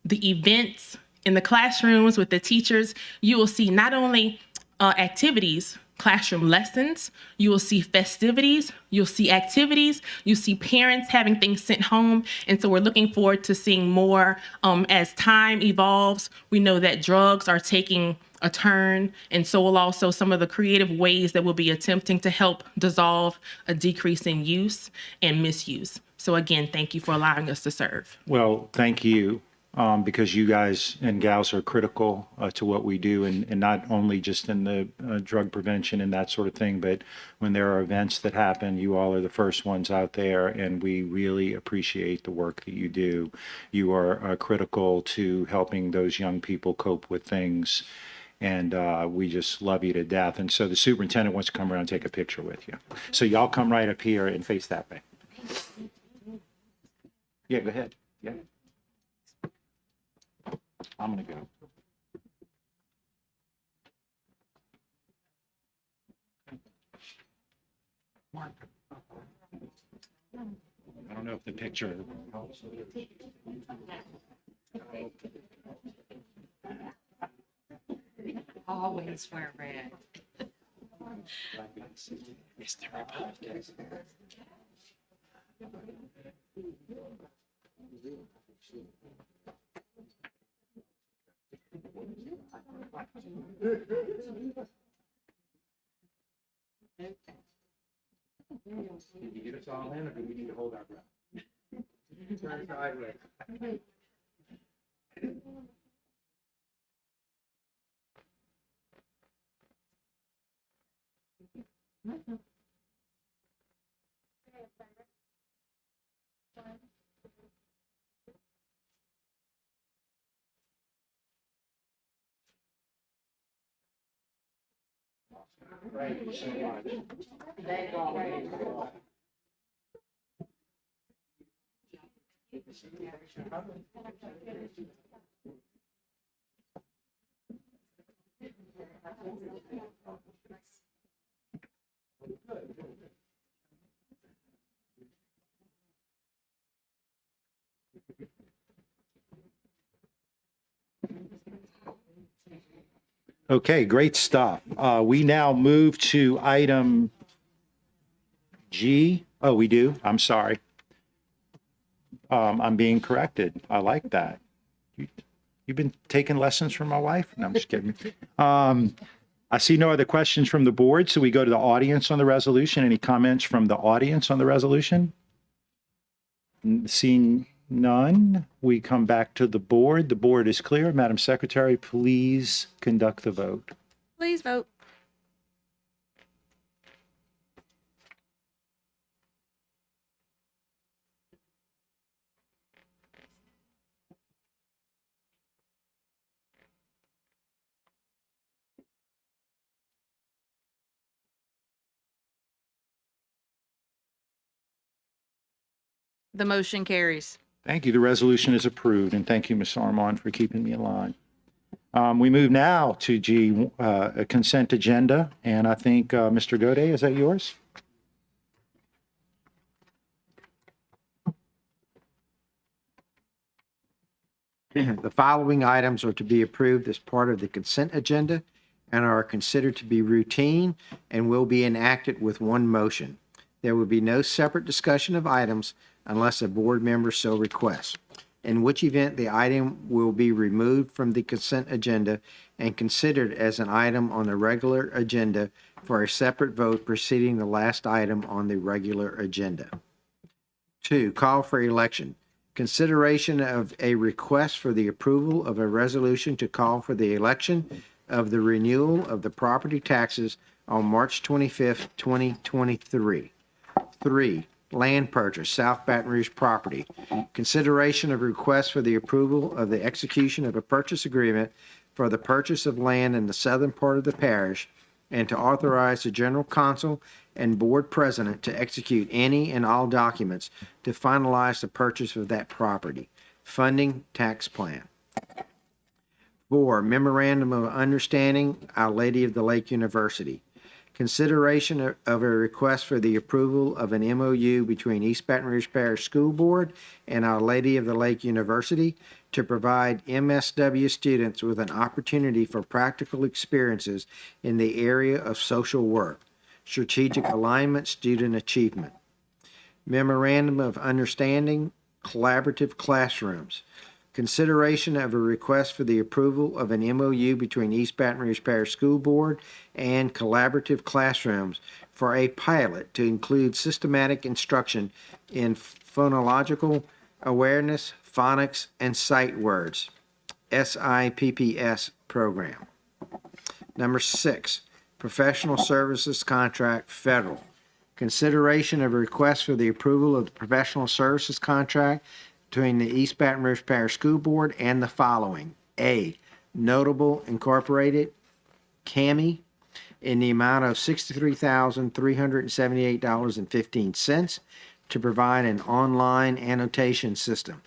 the events in the classrooms with the teachers. You will see not only activities, classroom lessons, you will see festivities, you'll see activities, you see parents having things sent home. And so we're looking forward to seeing more as time evolves. We know that drugs are taking a turn, and so will also some of the creative ways that we'll be attempting to help dissolve a decrease in use and misuse. So again, thank you for allowing us to serve. Well, thank you, because you guys and gals are critical to what we do, and not only just in the drug prevention and that sort of thing, but when there are events that happen, you all are the first ones out there, and we really appreciate the work that you do. You are critical to helping those young people cope with things, and we just love you to death. And so the superintendent wants to come around and take a picture with you. So y'all come right up here and face that way. Yeah, go ahead. Yeah. I'm gonna go. Mark. I don't know if the picture helps. Always wear red. It's the Republicans. Did you get us all in, or do we need to hold our breath? Turn sideways. Thank you so much. Okay, great stuff. We now move to item G. Oh, we do? I'm sorry. I'm being corrected. I like that. You've been taking lessons from my wife? No, I'm just kidding. I see no other questions from the board, so we go to the audience on the resolution. Any comments from the audience on the resolution? Seeing none, we come back to the board. The board is clear. Madam Secretary, please conduct the vote. Please vote. The motion carries. Thank you. The resolution is approved, and thank you, Ms. Armand, for keeping me in line. We move now to G, a consent agenda, and I think, Mr. Gode, is that yours? The following items are to be approved as part of the consent agenda and are considered to be routine and will be enacted with one motion. There will be no separate discussion of items unless a board member so requests, in which event the item will be removed from the consent agenda and considered as an item on the regular agenda for a separate vote preceding the last item on the regular agenda. 2, call for election. Consideration of a request for the approval of a resolution to call for the election of the renewal of the property taxes on March 25th, 2023. 3, land purchase, South Baton Rouge property. Consideration of request for the approval of the execution of a purchase agreement for the purchase of land in the southern part of the parish and to authorize the general counsel and board president to execute any and all documents to finalize the purchase of that property. Funding tax plan. 4, memorandum of understanding, Our Lady of the Lake University. Consideration of a request for the approval of an MOU between East Baton Rouge Parish School Board and Our Lady of the Lake University to provide MSW students with an opportunity for practical experiences in the area of social work, strategic alignment, student achievement. Memorandum of understanding, collaborative classrooms. Consideration of a request for the approval of an MOU between East Baton Rouge Parish School Board and Collaborative Classrooms for a pilot to include systematic instruction in phonological awareness, phonics, and sight words, SIPPS program. Number 6, professional services contract, federal. Consideration of a request for the approval of the professional services contract between the East Baton Rouge Parish School Board and the following. A, Notable Incorporated, CAMI, in the amount of $63,378.15 to provide an online annotation system.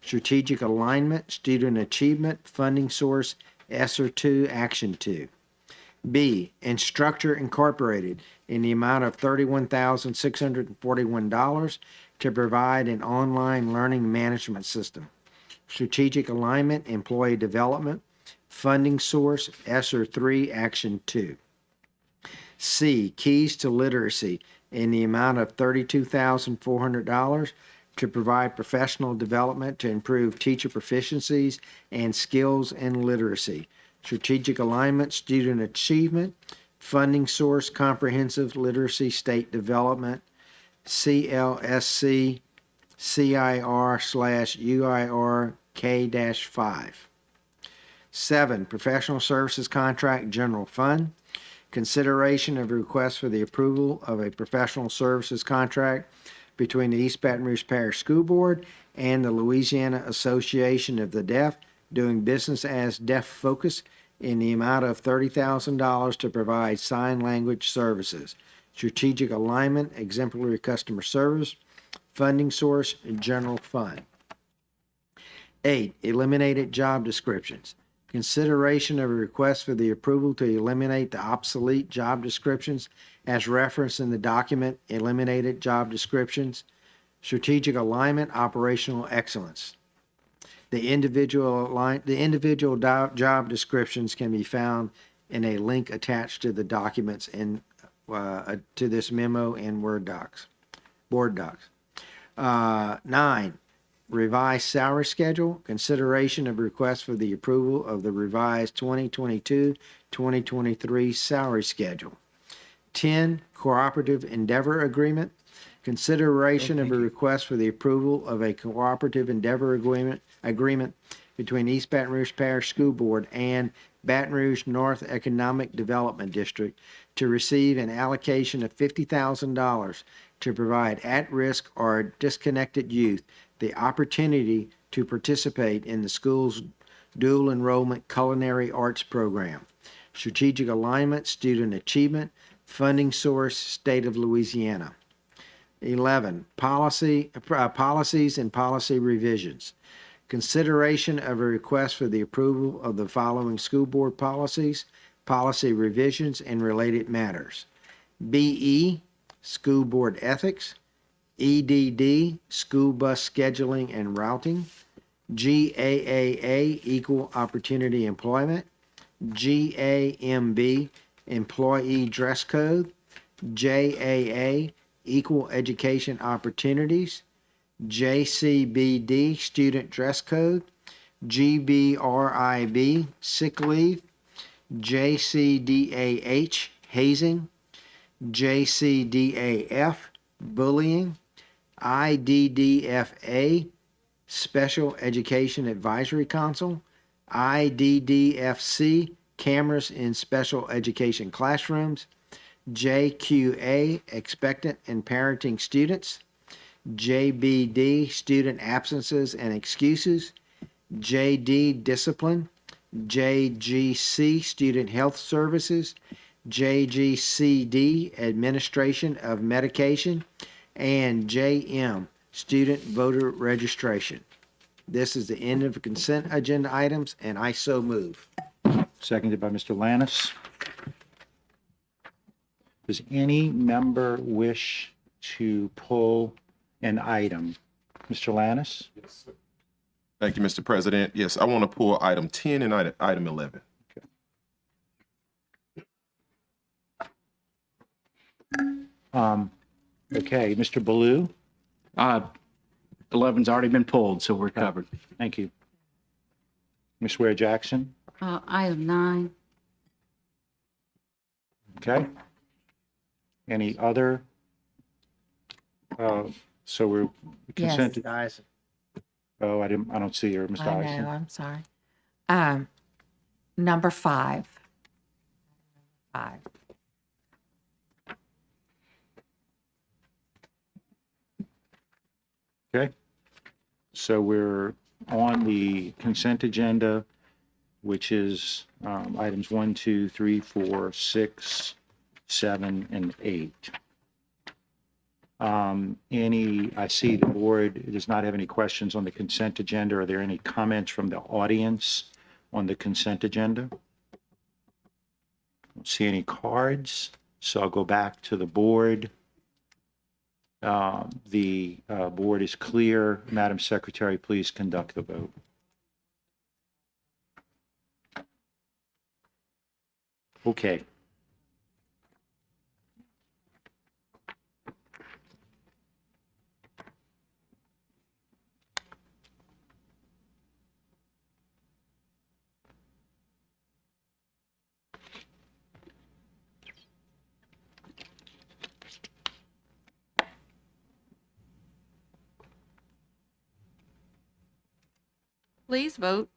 Strategic Alignment, Student Achievement, Funding Source, ESSER 2, Action 2. B, Instructor Incorporated, in the amount of $31,641 to provide an online learning management system. Strategic Alignment, Employee Development, Funding Source, ESSER 3, Action 2. C, Keys to Literacy, in the amount of $32,400 to provide professional development to improve teacher proficiencies and skills in literacy. Strategic Alignment, Student Achievement, Funding Source, Comprehensive Literacy State Development, CLSC CIR/UIR K-5. 7, Professional Services Contract, General Fund. Consideration of a request for the approval of a professional services contract between the East Baton Rouge Parish School Board and the Louisiana Association of the Deaf, doing business as Deaf Focus, in the amount of $30,000 to provide sign language services. Strategic Alignment, Exemplary Customer Service, Funding Source, General Fund. 8, Eliminated Job Descriptions. Consideration of a request for the approval to eliminate the obsolete job descriptions as referenced in the document, Eliminated Job Descriptions. Strategic Alignment, Operational Excellence. The individual job descriptions can be found in a link attached to the documents in to this memo in board docs. 9, revised salary schedule. Consideration of request for the approval of the revised 2022-2023 salary schedule. 10, cooperative endeavor agreement. Consideration of a request for the approval of a cooperative endeavor agreement between East Baton Rouge Parish School Board and Baton Rouge North Economic Development District to receive an allocation of $50,000 to provide at-risk or disconnected youth the opportunity to participate in the school's dual enrollment culinary arts program. Strategic Alignment, Student Achievement, Funding Source, State of Louisiana. 11, policies and policy revisions. Consideration of a request for the approval of the following school board policies, policy revisions, and related matters. BE, school board ethics. EDD, school bus scheduling and routing. GAAA, equal opportunity employment. GAMB, employee dress code. JAA, equal education opportunities. JCBD, student dress code. GBRIB, sick leave. JCDAH, hazing. JCDAF, bullying. IDDFA, Special Education Advisory Council. IDDFC, cameras in special education classrooms. JQA, expectant and parenting students. JBD, student absences and excuses. JD, discipline. JGC, student health services. JGCD, administration of medication. And JM, student voter registration. This is the end of the consent agenda items, and I so move. Seconded by Mr. Lannis. Does any member wish to pull an item? Mr. Lannis? Thank you, Mr. President. Yes, I want to pull item 10 and item 11. Okay, Mr. Baloo? 11's already been pulled, so we're covered. Thank you. Ms. Ware Jackson? Item 9. Okay. Any other? So we're consented. Yes. Oh, I don't see her, Ms. I Dyson. know, I'm sorry. Number 5. 5. Okay. So we're on the consent agenda, which is items 1, 2, 3, 4, 6, 7, and 8. I see the board does not have any questions on the consent agenda. Are there any comments from the audience on the consent agenda? Don't see any cards, so I'll go back to the board. The board is clear. Madam Secretary, please conduct the vote. Okay. Please vote.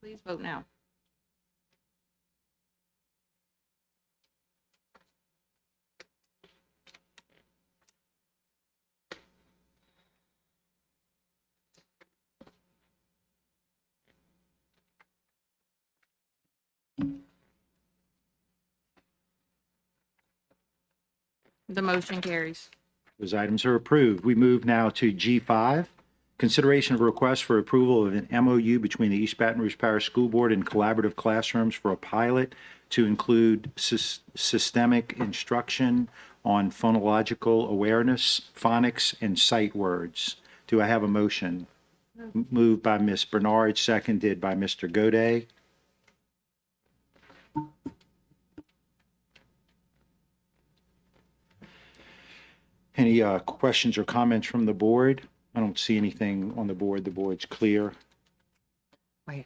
Please vote now. The motion carries. Those items are approved. We move now to G5, consideration of a request for approval of an MOU between the East Baton Rouge Parish School Board and Collaborative Classrooms for a pilot to include systemic instruction on phonological awareness, phonics, and sight words. Do I have a motion? Moved by Ms. Bernard, seconded by Mr. Godet. Any questions or comments from the board? I don't see anything on the board. The board's clear. Wait.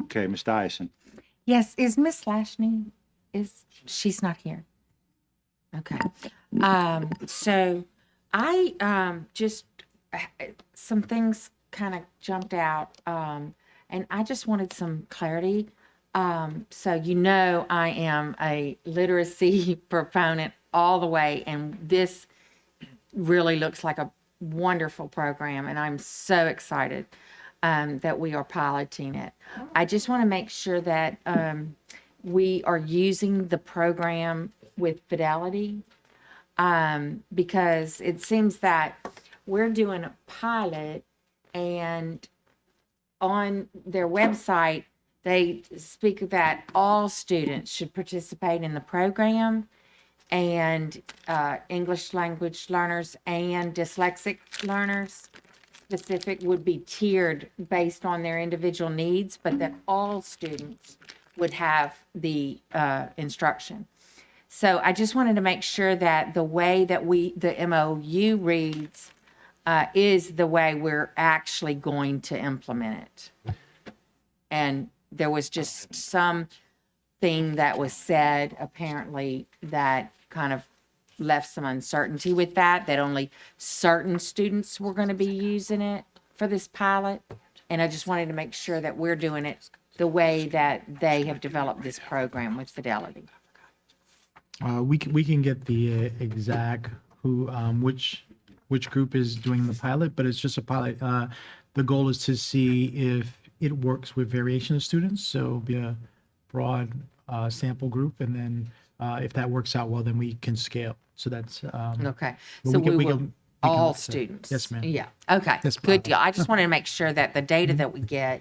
Okay, Ms. Dyson. Yes, is Miss Lashney, she's not here? Okay. So I just, some things kind of jumped out, and I just wanted some clarity. So I am a literacy proponent all the way, and this really looks like wonderful program, and I'm so excited that we are piloting it. I just want to make sure that we are using the program with fidelity, because it seems that we're doing a pilot, and on their website, they speak that all students should participate in the program, and English language learners and dyslexic learners specific would be tiered based on their individual needs, but that all students would have the instruction. So I just wanted to make sure that the way that the MOU reads is the way we're actually going to implement it. And there was just something that was said apparently that kind of left some uncertainty with that only certain students were going to be using it for this pilot. And I just wanted to make sure that we're doing it the way that they have developed this program with fidelity. We can get the exact which group is doing the pilot, but it's just a pilot. The goal is to see if it works with variation of students, so be a broad sample group, and then if that works out well, then we can scale. So that's okay. but So we will can all look at that. students. Yes, ma'am. Yeah. Okay. Yes, Good deal. I just wanted to make sure that the data that we get,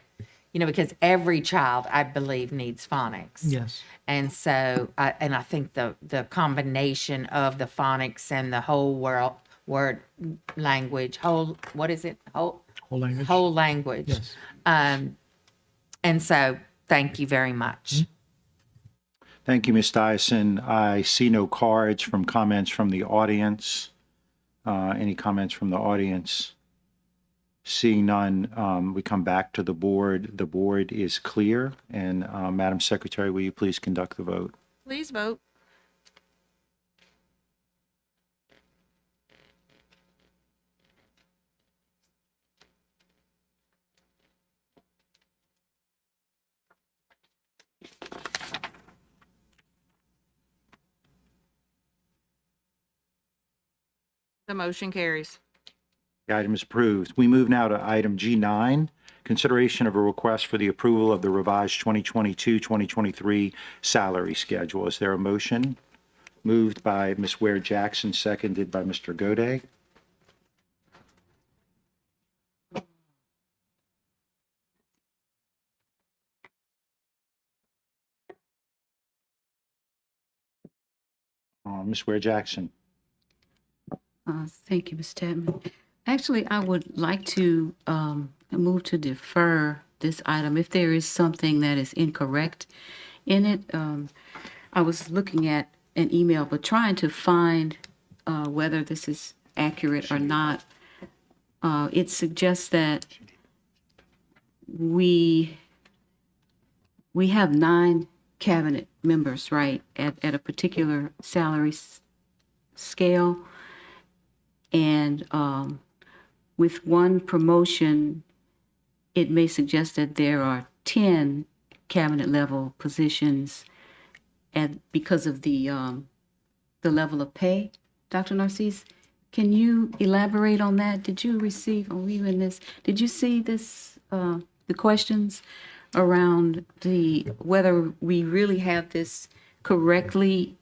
because every child, I believe, needs phonics. Yes. And so, and I think the combination of the phonics and the whole word language, what is it? Whole language. Whole language. Yes. And so, thank you very much. Thank you, Ms. Dyson. I see no cards from comments from the audience. Any comments from the audience? Seeing none, we come back to the board. The board is clear. And Madam Secretary, will you please conduct the vote? Please vote. The motion carries. The item is approved. We move now to item G9, consideration of a request for the approval of the revised 2022-2023 salary schedule. Is there a motion? Moved by Ms. Ware Jackson, seconded by Mr. Gode. Ms. Ware Jackson. Thank you, Ms. Tedman. Actually, I would like to move to defer this item if there is something that is incorrect in it. I was looking at an email, but trying to find whether this is accurate or not. It suggests that we have 9 cabinet members, right, at a particular salary scale. And with one promotion, it may suggest that there are 10 cabinet level positions because of the level of pay. Dr. Narcisse, can you elaborate on that? Did you receive, or even this, did you see this, the questions around whether we really have this correctly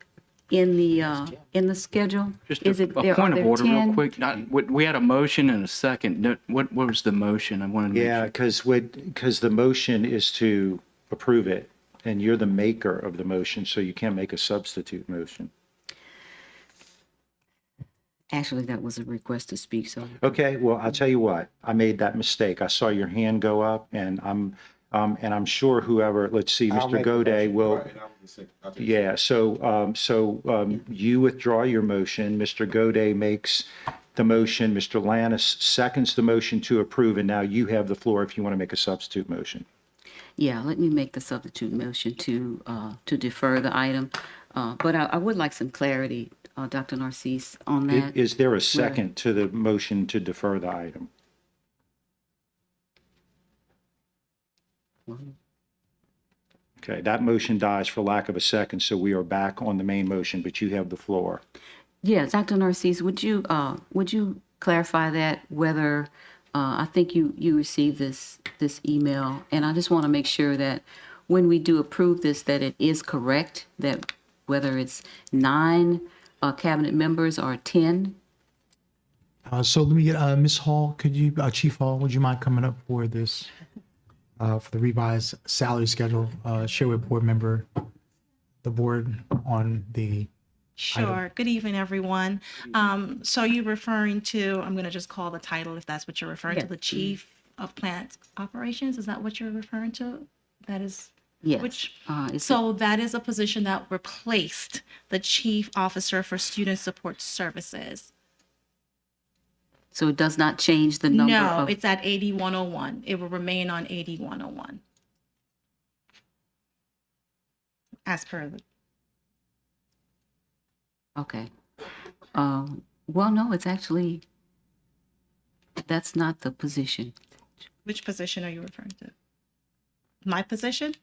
in the schedule? Just Is a it there? point Are of there order real 10? quick. We had a motion and a second. What was the motion? I wanted to make Yeah, because the motion is to approve it, and you're the maker of the motion, so you can't make a substitute motion. Actually, that was a request to speak, so. Okay, well, I'll tell you what, I made that mistake. I saw your hand go up, and I'm sure whoever, let's see, I'll Mr. make a Gode motion. will. Right, and I'll take a Yeah, so you withdraw your motion, Mr. Gode makes the motion, Mr. Lannis seconds the motion to approve, and now you have the floor if you want to make a substitute motion. Yeah, let me make the substitute motion to defer the item. But I would like some clarity, Dr. Narcisse, on that. Is there a second to the motion to defer the item? Okay, that motion dies for lack of a second, so we are back on the main motion, but you have the floor. Yeah, Dr. Narcisse, would you clarify that, whether, I think you received this email, and I just want to make sure that when we do approve this, that it is correct, that whether it's 9 cabinet members or 10. So let me get, Ms. Hall, could you, Chief Hall, would you mind coming up for this, for the revised salary schedule, share with board member, the board on the Sure. Good evening, everyone. So you're referring to, I'm going to just call the title if that's what you're referring to, Yes. the Chief of Plant Operations. Is that what you're referring to? That is, Yes. which, Is so that is a position that replaced the Chief Officer for Student Support Services. So it does not change the number No, of. it's at 8101. It will remain on 8101. As per the. Okay. Well, no, it's actually, that's not the position. Which position are you referring to? My position?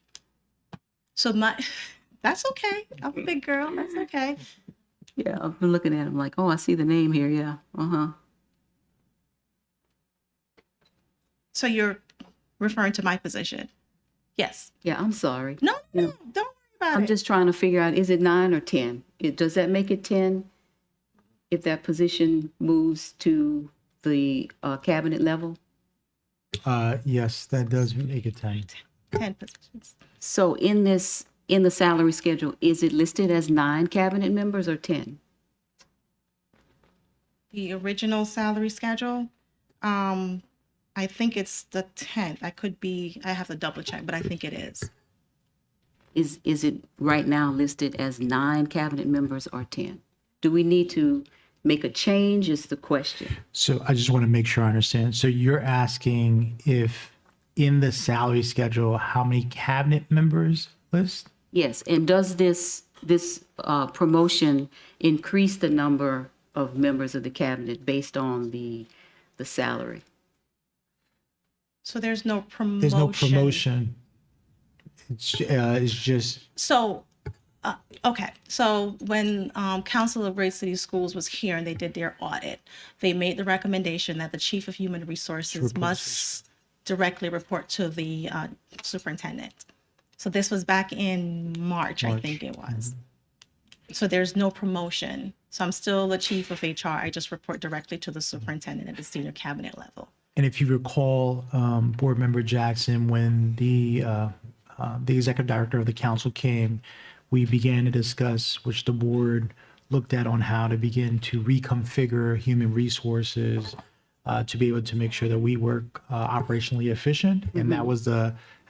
So that's okay. I'm a big girl. That's okay. Yeah, I've been looking at him like, oh, I see the name here. Yeah. Uh-huh. So you're referring to my position? Yes. Yeah, I'm sorry. No, Yeah. no, don't worry about I'm it. just trying to figure out, is it 9 or 10? Does that make it 10 if that position moves to the cabinet level? Yes, that does make it 10. 10 positions. So in the salary schedule, is it listed as 9 cabinet members or 10? The original salary schedule, I think it's the 10th. I have to double check, but I think it is. Is it right now listed as 9 cabinet members or 10? Do we need to make a change is the question. So I just want to make sure I understand. So you're asking if in the salary schedule, how many cabinet members list? Yes, and does this promotion increase the number of members of the cabinet based on the salary? So there's no promotion. There's no promotion. It's just, So, okay. So when Council of Great City Schools was here and they did their audit, they made the recommendation that the Chief of Human Resources must directly report to the superintendent. So this was back in March, I think it was. So there's no promotion. So I'm still the chief of HR. I just report directly to the superintendent at the senior cabinet level. and if you recall, Board Member Jackson, when the executive director of the council came, we began to discuss, which the board looked at, on how to begin to reconfigure human resources to be able to make sure that we work operationally efficient. And that was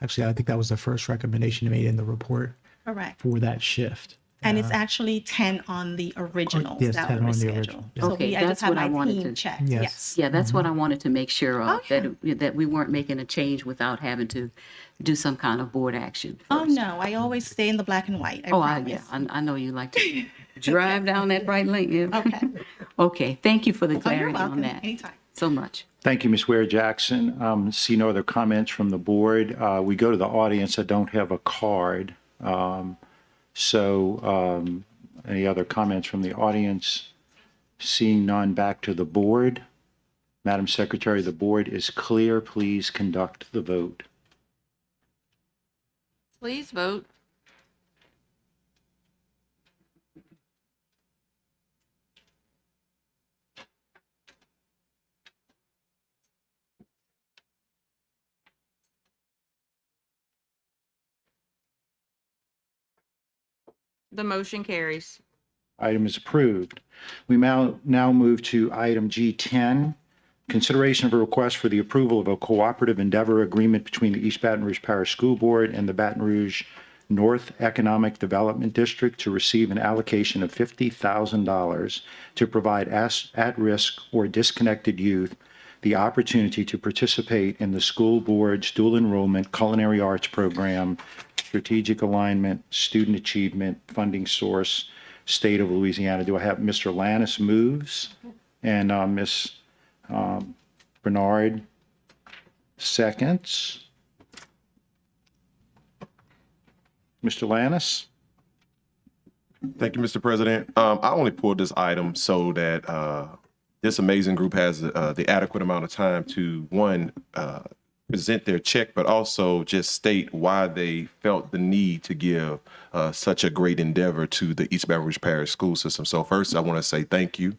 actually, I think that was the first recommendation made in the report Correct. for that shift. And it's actually 10 on the original yes, 10 salary on the schedule. original, yes. So Okay, I just that's had what I my wanted team to- checked. Yes. Yes. Yeah, that's what I wanted to make sure of, Okay. that we weren't making a change without having to do some kind of board action. Oh, no, I always stay in the black and white. I Yeah, promise. I know you like to drive down that bright lane. Yeah. Okay. Okay, thank you for the Oh, you're clarity on welcome. that. Anytime. So much. Thank you, Ms. Ware Jackson. See no other comments from the board. We go to the audience that don't have a card. Any other comments from the audience? Seeing none, back to the board. Madam Secretary, the board is clear. Please conduct the vote. Please vote. The motion carries. Item is approved. We now move to item G10, consideration of a request for the approval of a cooperative endeavor agreement between the East Baton Rouge Parish School Board and the Baton Rouge North Economic Development District to receive an allocation of $50,000 to provide at-risk or disconnected youth the opportunity to participate in the school board's dual enrollment culinary arts program, strategic alignment, student achievement, funding source, State of Louisiana. Do I have Mr. Lannis moves and Ms. Bernard seconds? Mr. Lannis? Thank you, Mr. President. I only pulled this item so that this amazing group has the adequate amount of time to, one, present their check, but also just state why they felt the need to give such a great endeavor to the East Baton Rouge Parish school system. So first, I want to say thank you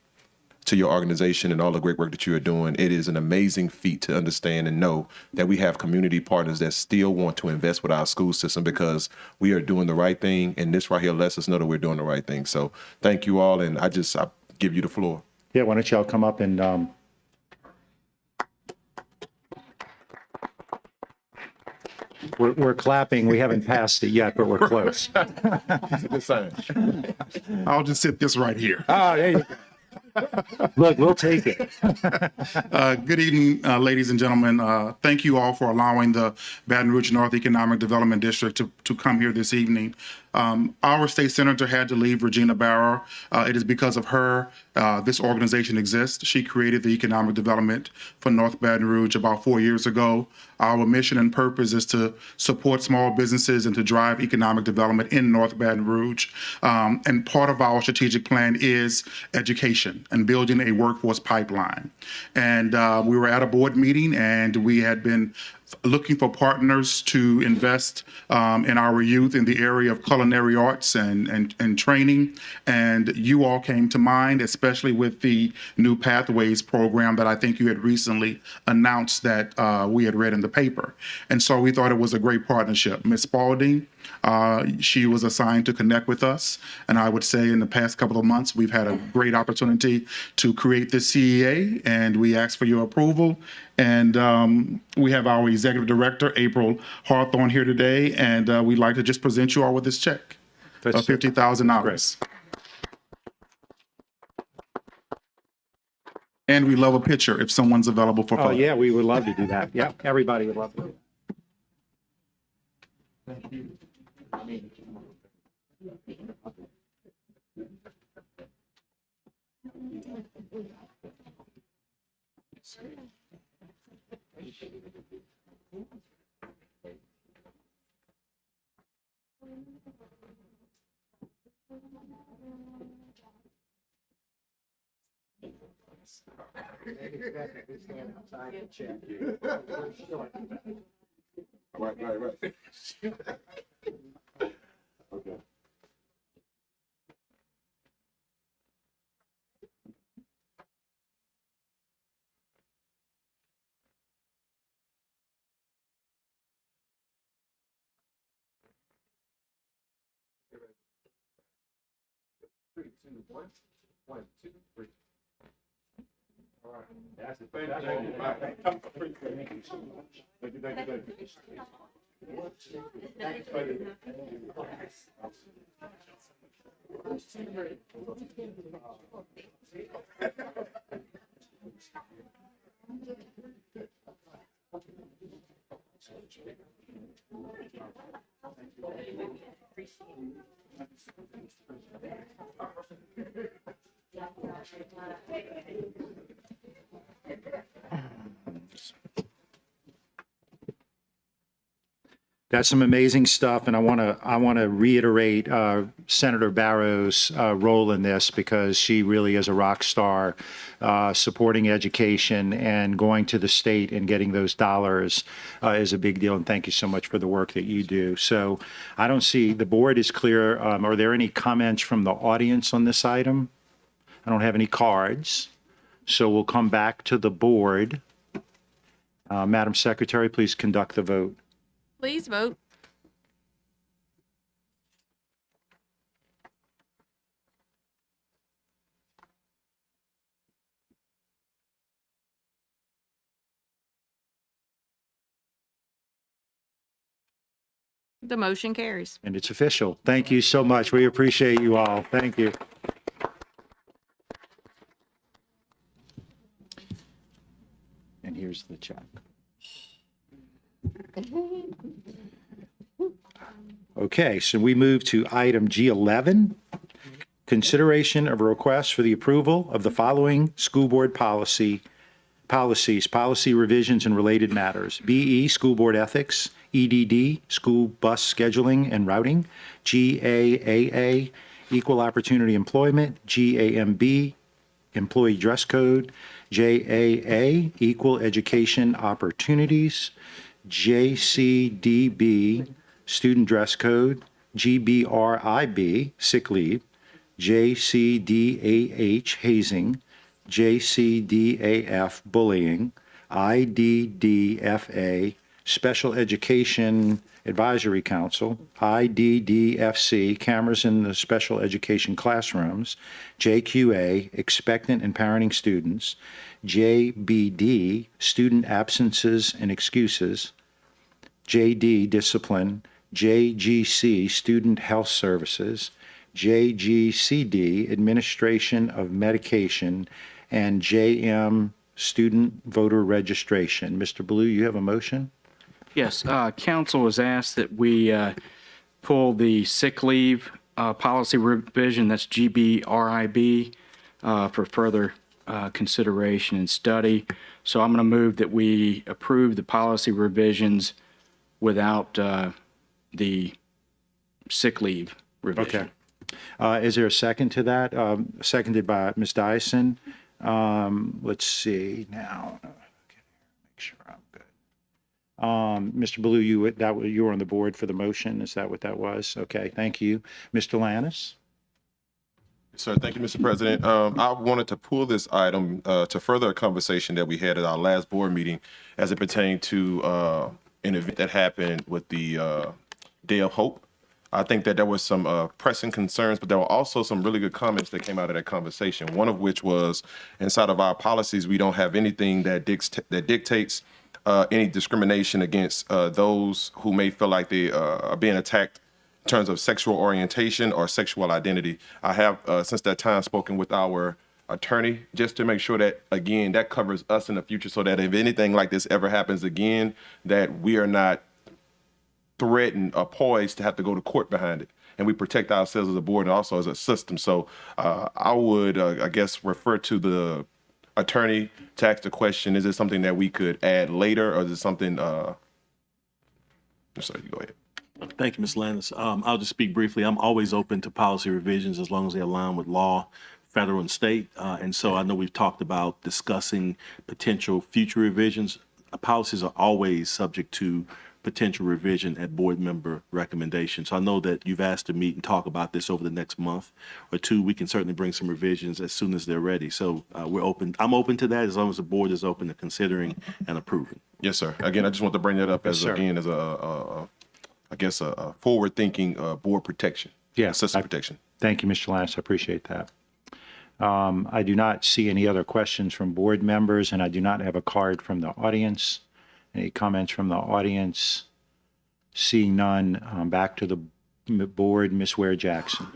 to your organization and all the great work that you are doing. It is an amazing feat to understand and know that we have community partners that still want to invest with our school system because we are doing the right thing, and this right here lets us know that we're doing the right thing. So thank you all, and I give you the floor. Yeah, why don't y'all come up and we're clapping. We haven't passed it yet, but we're close. It's a good sign. I'll just sit this right here. Oh, there you go. Look, we'll take it. Good evening, ladies and gentlemen. Thank you all for allowing the Baton Rouge North Economic Development District to come here this evening. Our state senator had to leave, Regina Barrow. It is because of her this organization exists. She created the economic development for North Baton Rouge about 4 years ago. Our mission and purpose is to support small businesses and to drive economic development in North Baton Rouge. And part of our strategic plan is education and building a workforce pipeline. And we were at a board meeting, and we had been looking for partners to invest in our youth in the area of culinary arts and training. And you all came to mind, especially with the New Pathways program that I think you had recently announced that we had read in the paper. And so we thought it was a great partnership. Ms. Spalding, she was assigned to connect with us. And I would say in the past couple of months, we've had a great opportunity to create this CEA, and we asked for your approval. And we have our executive director, April Hawthorne, here today, and we'd like to just present you all with this check of $50,000. And we love a picture if someone's available for Oh, photo. yeah, we would love to do that. Yeah, everybody would love to do that. Thank you. Right. Okay. Three, two, one. 1, 2, 3. All right. That's the thing. Thank you so much. Thank you. That's some amazing stuff, and I want to reiterate Senator Barrow's role in this, because she really is a rock star, supporting education and going to the state and getting those dollars is a big deal. And thank you so much for the work that you do. So I don't see, the board is clear. Are there any comments from the audience on this item? I don't have any cards, so we'll come back to the board. Madam Secretary, please conduct the vote. Please vote. The motion carries. And it's official. Thank you so much. We appreciate you all. Thank you. And here's the check. Okay, so we move to item G11, consideration of a request for the approval of the following school board policy revisions and related matters. BE, school board ethics. EDD, school bus scheduling and routing. GAAA, equal opportunity employment. GAMB, employee dress code, JAA, equal education opportunities, JCDB, student dress code, GBRIB, sick leave, JCDAH, hazing, JCDAF, bullying, IDDFA, Special Education Advisory Council, IDDFC, cameras in the special education classrooms, JQA, expectant and parenting students, JBD, student absences and excuses, JD, discipline, JGC, student health services, JGCD, administration of medication, and JM, student voter registration. Mr. Blue, you have a motion? Yes, council has asked that we pull the sick leave policy revision, that's GBRIB, for further consideration and study. So I'm going to move that we approve the policy revisions without the sick leave revision. Okay. Is there a second to that? Seconded by Ms. Dyson. Let's see now. Okay, make sure I'm good. Mr. Blue, you were on the board for the motion. Is that what that was? Okay, thank you. Mr. Lannis? Sir, thank you, Mr. President. I wanted to pull this item to further a conversation that we had at our last board meeting as it pertained to an event that happened with the Day of Hope. I think that there was some pressing concerns, but there were also some really good comments that came out of that conversation. One of which was, inside of our policies, we don't have anything that dictates any discrimination against those who may feel like they are being attacked in terms of sexual orientation or sexual identity. I have, since that time, spoken with our attorney just to make sure that, again, that covers us in the future so that if anything like this ever happens again, that we are not threatened or poised to have to go to court behind it. And we protect ourselves as a board and also as a system. So I would, I guess, refer to the attorney to ask the question, is it something that we could add later, or is it something, sorry, go ahead. Thank you, Ms. Landis. I'll just speak briefly. I'm always open to policy revisions as long as they align with law, federal and state. And so I know we've talked about discussing potential future revisions. Policies are always subject to potential revision at board member recommendation. So I know that you've asked to meet and talk about this over the next month or two. We can certainly bring some revisions as soon as they're ready. So we're open. I'm open to that as long as the board is open to considering and approving. Yes, sir. Again, I just want to bring that up as, again, as a forward-thinking board protection. Yeah. System protection. Thank you, Mr. Lance. I appreciate that. I do not see any other questions from board members, and I do not have a card from the audience. Any comments from the audience? Seeing none, back to the board, Ms. Ware Jackson.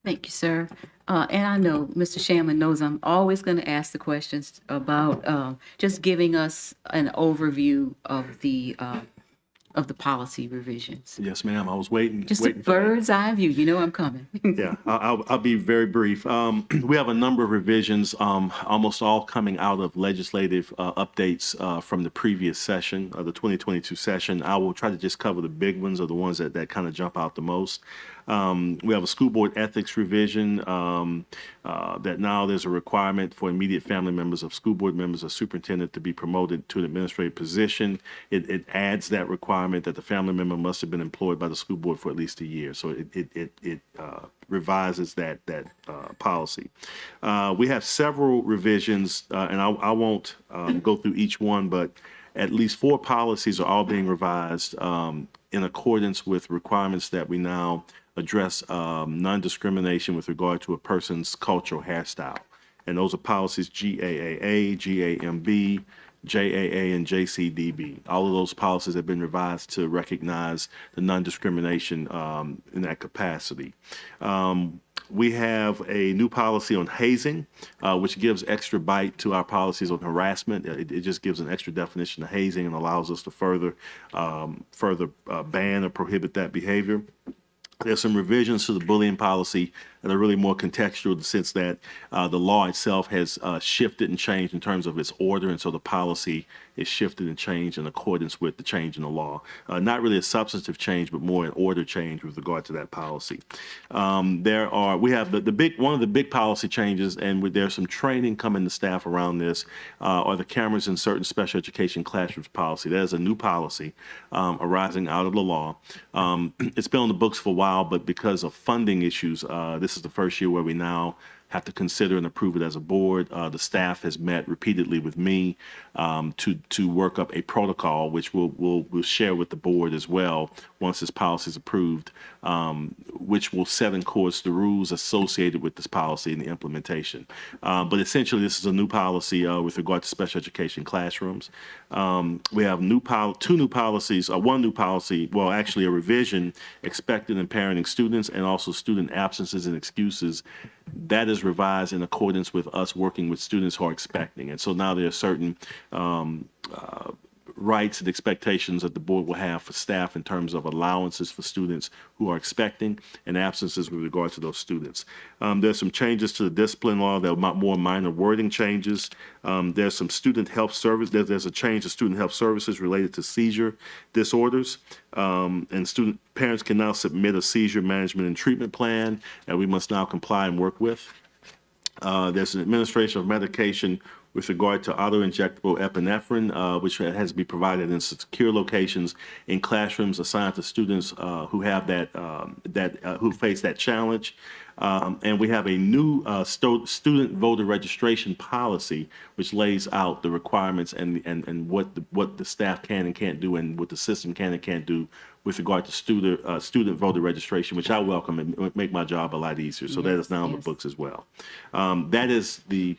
Thank you, sir. And I know Mr. Shamlin knows I'm always going to ask the questions about just giving us an overview of the policy revisions. Yes, ma'am. I was waiting. Just a bird's eye view. You know I'm coming. Yeah, I'll be very brief. We have a number of revisions, almost all coming out of legislative updates from the previous session, the 2022 session. I will try to just cover the big ones or the ones that kind of jump out the most. We have a school board ethics revision that now there's a requirement for immediate family members of school board members or superintendent to be promoted to an administrative position. It adds that requirement that the family member must have been employed by the school board for at least a year. So it revises that policy. We have several revisions, and I won't go through each one, but at least 4 policies are all being revised in accordance with requirements that we now address non-discrimination with regard to a person's cultural hairstyle. And those are policies GAAA, GAMB, JAA, and JCDB. All of those policies have been revised to recognize the non-discrimination in that capacity. We have a new policy on hazing, which gives extra bite to our policies on harassment. It just gives an extra definition of hazing and allows us to further ban or prohibit that behavior. There's some revisions to the bullying policy that are really more contextual in the sense that the law itself has shifted and changed in terms of its order, and so the policy is shifted and changed in accordance with the change in the law. Not really a substantive change, but more an order change with regard to that policy. We have one of the big policy changes, and there's some training coming to staff around this, are the cameras in certain special education classrooms policy. That is a new policy arising out of the law. It's been on the books for a while, but because of funding issues, this is the first year where we now have to consider and approve it as a board. The staff has met repeatedly with me to work up a protocol, which we'll share with the board as well once this policy is approved, which will set in course the rules associated with this policy and the implementation. But essentially, this is a new policy with regard to special education classrooms. We have two new policies, one new policy, well, actually a revision expected in parenting students, and also student absences and excuses. That is revised in accordance with us working with students who are expecting. And so now there are certain rights and expectations that the board will have for staff in terms of allowances for students who are expecting and absences with regard to those students. There's some changes to the discipline law that are more minor wording changes. There's some student health service. There's a change to student health services related to seizure disorders. And student parents can now submit a seizure management and treatment plan, and we must now comply and work with. There's an administration of medication with regard to auto-injectable epinephrine, which has to be provided in secure locations in classrooms assigned to students who have who face that challenge. And we have a new student voter registration policy, which lays out the requirements and what the staff can and can't do, and what the system can and can't do with regard to student voter registration, which I welcome and would make my job a lot easier. So that is now in the books as well. That is the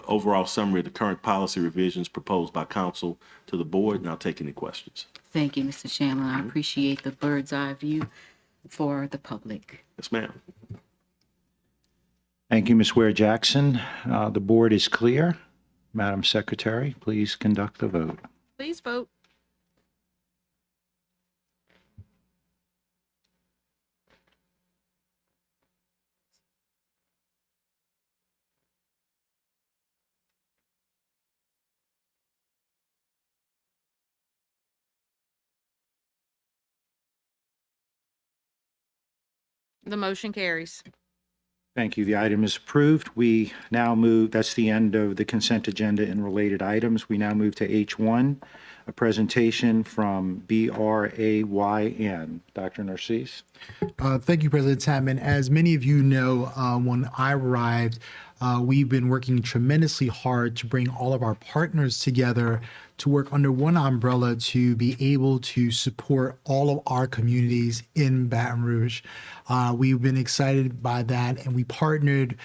overall summary of the current policy revisions proposed by council to the board, and I'll take any questions. Thank you, Mr. Shamlin. I appreciate the bird's eye view for the public. Yes, ma'am. Thank you, Ms. Ware Jackson. The board is clear. Madam Secretary, please conduct the vote. Please vote. The motion carries. Thank you. The item is approved. We now move, that's the end of the consent agenda and related items. We now move to H1, a presentation from BRAYN. Dr. Narcisse. Thank you, President Chapman. As many of you know, when I arrived, we've been working tremendously hard to bring all of our partners together to work under one umbrella to be able to support all of our communities in Baton Rouge. We've been excited by that, and we partnered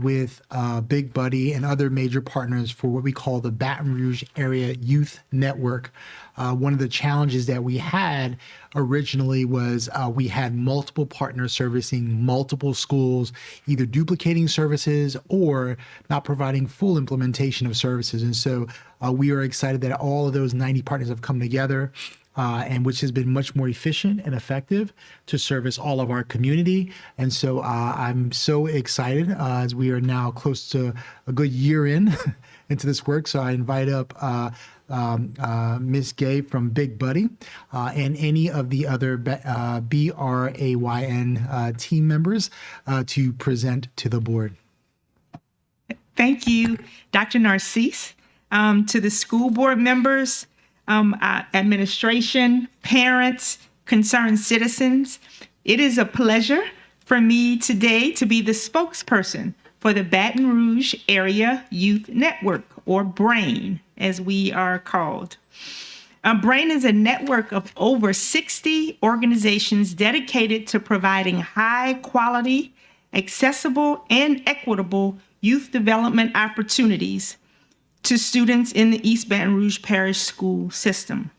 with Big Buddy and other major partners for what we call the Baton Rouge Area Youth Network. One of the challenges that we had originally was we had multiple partners servicing multiple schools, either duplicating services or not providing full implementation of services. And so we are excited that all of those 90 partners have come together, and which has been much more efficient and effective to service all of our community. And so I'm so excited as we are now close to a good year into this work. So I invite up Ms. Gay from Big Buddy and any of the other BRAYN team members to present to the board. Thank you, Dr. Narcisse. To the school board members, administration, parents, concerned citizens, it is a pleasure for me today to be the spokesperson for the Baton Rouge Area Youth Network, or BRAYN, as we are called. BRAYN is a network of over 60 organizations dedicated to providing high quality, accessible, and equitable youth development opportunities to students in the East Baton Rouge Parish School System.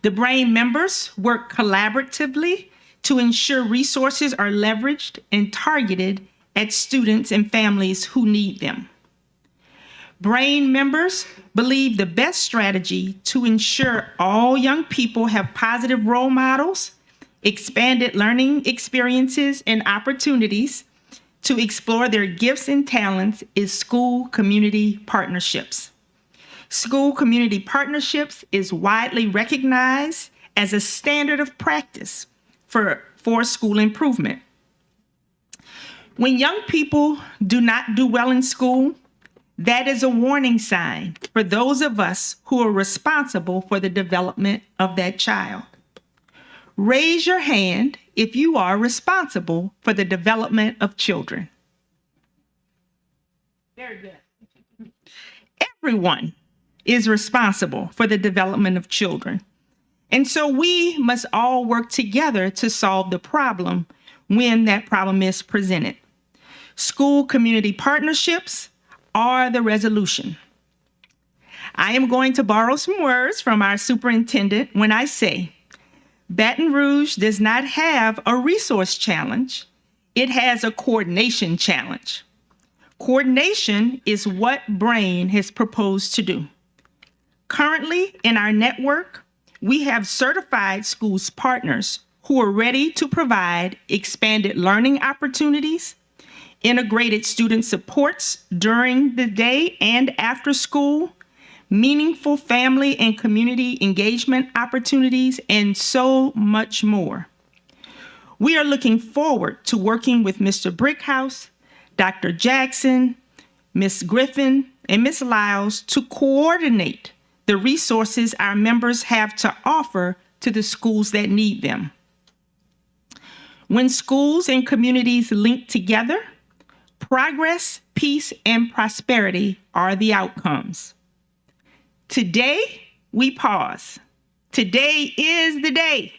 The BRAYN members work collaboratively to ensure resources are leveraged and targeted at students and families who need them. BRAYN members believe the best strategy to ensure all young people have positive role models expanded learning experiences and opportunities to explore their gifts and talents is school community partnerships. School community partnerships is widely recognized as a standard of practice for school improvement. When young people do not do well in school, that is a warning sign for those of us who are responsible for the development of that child. Raise your hand if you are responsible for the development of children. Very good. Everyone is responsible for the development of children. And so we must all work together to solve the problem when that problem is presented. School community partnerships are the resolution. I am going to borrow some words from our superintendent when I say, Baton Rouge does not have a resource challenge, it has a coordination challenge. Coordination is what BRAIN has proposed to do. Currently, in our network, we have certified schools partners who are ready to provide expanded learning opportunities, integrated student supports during the day and after school, meaningful family and community engagement opportunities, and so much more. We are looking forward to working with Mr. Brickhouse, Dr. Jackson, Ms. Griffin, and Ms. Lyles to coordinate the resources our members have to offer to the schools that need them. When schools and communities link together, progress, peace, and prosperity are the outcomes. Today, we pause. Today is the day.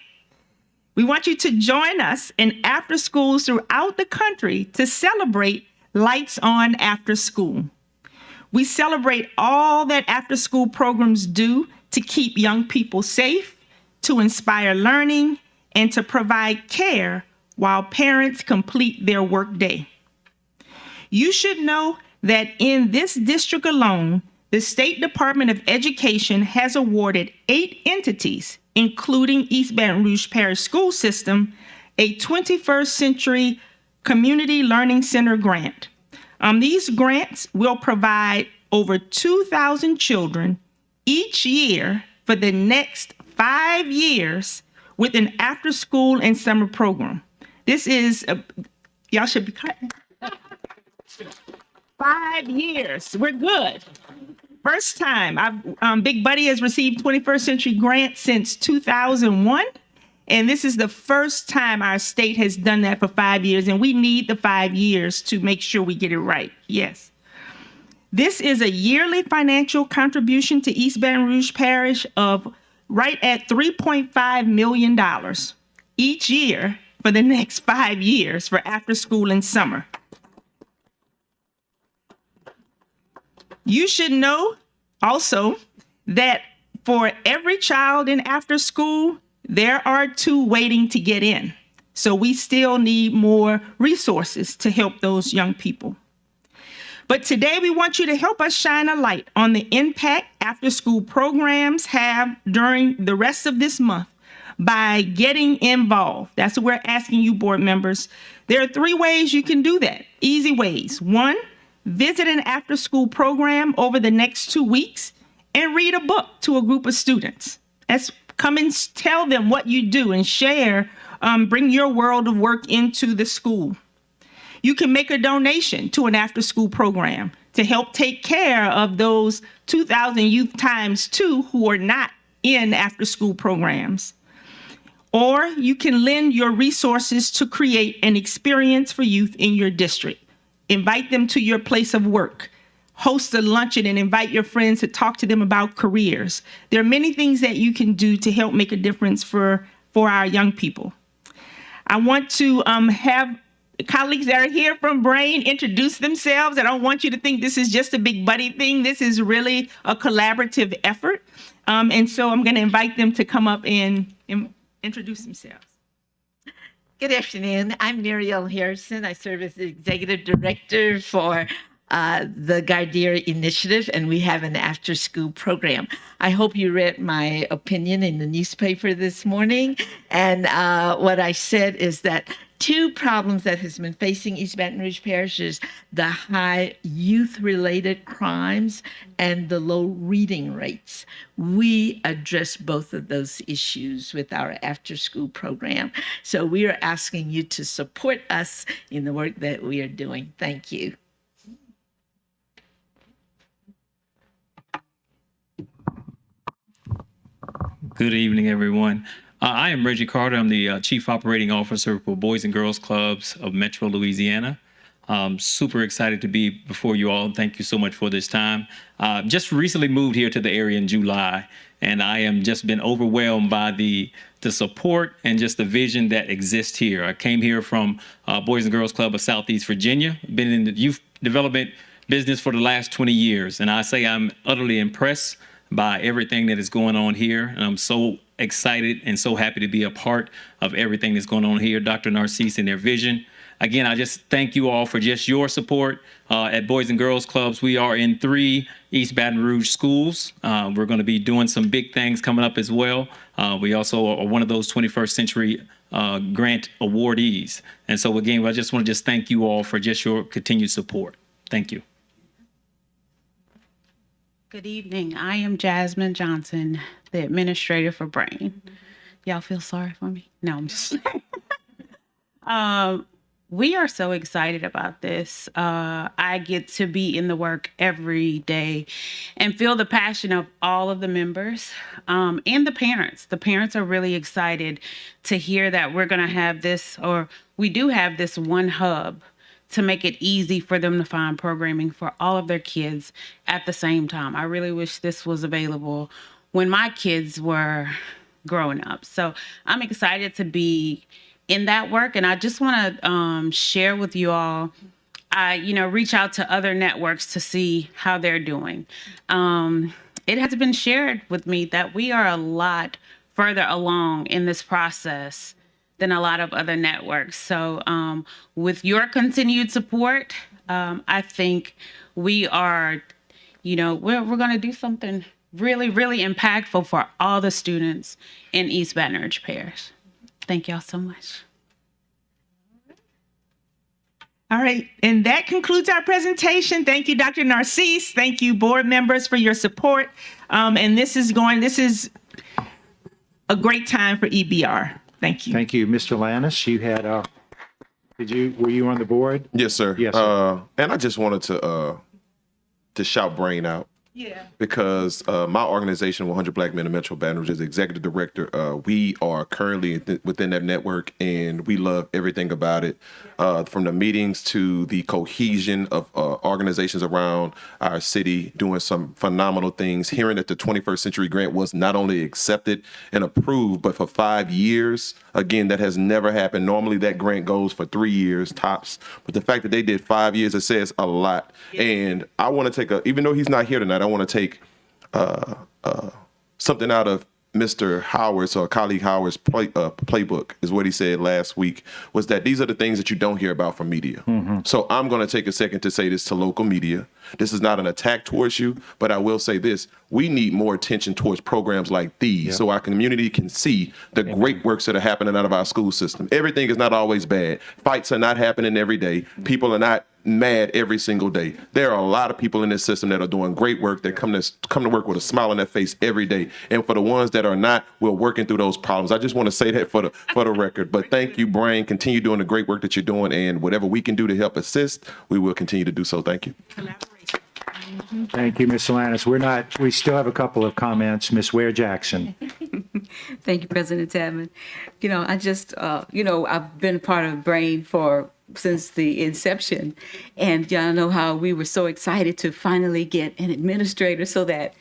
We want you to join us in after schools throughout the country to celebrate Lights On After School. We celebrate all that after school programs do to keep young people safe, to inspire learning, and to provide care while parents complete their workday. You should know that in this district alone, the State Department of Education has awarded 8 entities, including East Baton Rouge Parish School System, a 21st Century Community Learning Center grant. These grants will provide over 2,000 children each year for the next 5 years with an after-school and summer program. This is, y'all should be cutting. 5 years, we're good. First time, Big Buddy has received 21st Century grants since 2001. And this is the first time our state has done that for 5 years, and we need the 5 years to make sure we get it right. Yes. This is a yearly financial contribution to East Baton Rouge Parish of right at $3.5 million each year for the next 5 years for after school and summer. You should know also that for every child in after school, there are 2 waiting to get in. So we still need more resources to help those young people. But today we want you to help us shine a light on the impact after school programs have during the rest of this month by getting involved. That's what we're asking you, board members. There are 3 ways you can do that, easy ways. 1, visit an after school program over the next 2 weeks and read a book to a group of students. Come and tell them what you do and share, bring your world of work into the school. You can make a donation to an after school program to help take care of those 2,000 youth times 2 who are not in after school programs. Or you can lend your resources to create an experience for youth in your district. Invite them to your place of work. Host a luncheon and invite your friends to talk to them about careers. There are many things that you can do to help make a difference for our young people. I want to have colleagues that are here from BRAIN introduce themselves. I don't want you to think this is just a Big Buddy thing. This is really a collaborative effort. And so I'm going to invite them to come up and introduce themselves. Good afternoon. I'm Muriel Harrison. I serve as the Executive Director for the Gardere Initiative, and we have an after-school program. I hope you read my opinion in the newspaper this morning. And what I said is that two problems that has been facing East Baton Rouge Parish is the high youth-related crimes and the low reading rates. We address both of those issues with our after-school program. So we are asking you to support us in the work that we are doing. Thank you. Good evening, everyone. I am Reggie Carter. I'm the Chief Operating Officer for Boys and Girls Clubs of Metro Louisiana. Super excited to be before you all. Thank you so much for this time. Just recently moved here to the area in July, and I am just been overwhelmed by the support and just the vision that exists here. I came here from Boys and Girls Club of Southeast Virginia, been in the youth development business for the last 20 years, and I say I'm utterly impressed by everything that is going on here. And I'm so excited and so happy to be a part of everything that's going on here. Dr. Narcisse and their vision. Again, I just thank you all for just your support. At Boys and Girls Clubs, we are in 3 East Baton Rouge schools. We're going to be doing some big things coming up as well. We also are one of those 21st Century Grant awardees. And so again, I just want to just thank you all for just your continued support. Thank you. Good evening. I am Jasmine Johnson, the administrator for Brain. Y'all feel sorry for me? No, I'm just we are so excited about this. I get to be in the work every day and feel the passion of all of the members and the parents. The parents are really excited to hear that we're going to have this, or we do have this one hub to make it easy for them to find programming for all of their kids at the same time. I really wish this was available when my kids were growing up. So I'm excited to be in that work. And I just want to share with you all, reach out to other networks to see how they're doing. It has been shared with me that we are a lot further along in this process than a lot of other networks. So with your continued support, I think we are, we're going to do something really, really impactful for all the students in East Baton Rouge Parish. Thank y'all so much. All right, and that concludes our presentation. Thank you, Dr. Narcisse. Thank you, board members, for your support. And this is a great time for EBR. Thank you. Thank you, Mr. Lannis. You had, were you on the board? Yes, sir. Yes, sir. And I just wanted to shout Brain out. Yeah. Because my organization, 100 Black Men in Metro Baton Rouge, is the executive director. We are currently within that network, and we love everything about it, from the meetings to the cohesion of organizations around our city doing some phenomenal things. Hearing that the 21st Century Grant was not only accepted and approved, but for 5 years. Again, that has never happened. Normally, that grant goes for 3 years tops. But the fact that they did 5 years, it says a lot. Yeah. And I want to take even though he's not here tonight, I want to take something out of Mr. Howard's or colleague Howard's playbook, is what he said last week, was that these are the things that you don't hear about from media. Mm-hmm. So I'm going to take a second to say this to local media. This is not an attack towards you, but I will say this. We need more attention towards programs like these, so our community can see the great works that are happening out of our school system. Everything is not always bad. Fights are not happening every day. People are not mad every single day. There are a lot of people in this system that are doing great work, that come to work with a smile on their face every day. And for the ones that are not, we're working through those problems. I just want to say that for the record. But thank you, Brain. Continue doing the great work that you're doing, and whatever we can do to help assist, we will continue to do so. Thank you. Thank you, Ms. Lannis. We still have a couple of comments. Ms. Ware Jackson. Thank you, President Tadman. I just, I've been part of Brain since the inception, and y'all know how we were so excited to finally get an administrator so that,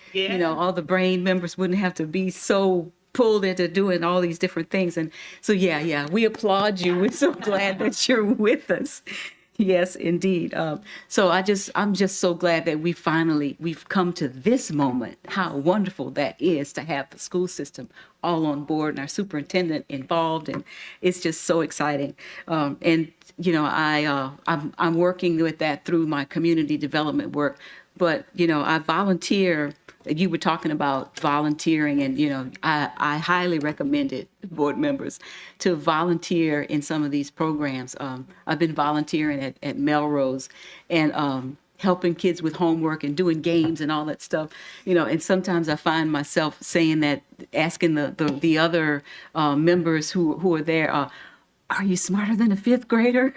all the Brain members wouldn't have to be so pulled into doing all these different things. And so, we applaud you. We're so glad that you're with us. Yes, indeed. So I'm just so glad that we've come to this moment. How wonderful that is to have the school system all on board and our superintendent involved, and it's just so exciting. And you know, I'm working with that through my community development work, but you know, I volunteer. You were talking about volunteering, and you know, I highly recommend it, board members, to volunteer in some of these programs. I've been volunteering at Melrose and helping kids with homework and doing games and all that stuff. You know, and sometimes I find myself saying that, asking the other members who are there. Are you smarter than a fifth grader?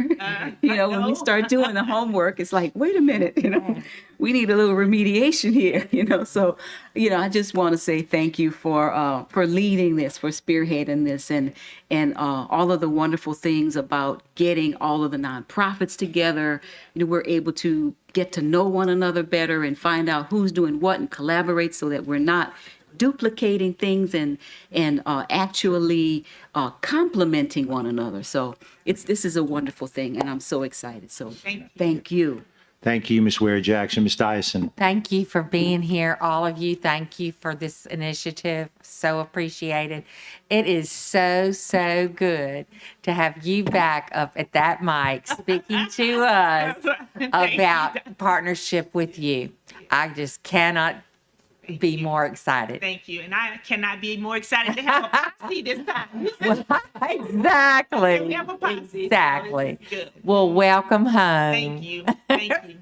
You know, when we start doing the homework, it's like, wait a minute, you know, we need a little remediation here, you know. So, you know, I just want to say thank you for leading this, for spearheading this, and all of the wonderful things about getting all of the nonprofits together. You know, we're able to get to know one another better and find out who's doing what and collaborate so that we're not duplicating things and actually complementing one another. So this is a wonderful thing, and I'm so excited. So thank you. Thank you, Ms. Ware Jackson. Ms. Dyson. Thank you for being here, all of you. Thank you for this initiative. So appreciated. It is so, so good to have you back up at that mic speaking to us about partnership with you. I just cannot be more excited. Thank you. And I cannot be more excited to have a posse this time. Exactly. We have a posse. Exactly. Good. Well, welcome home. Thank you. Thank you.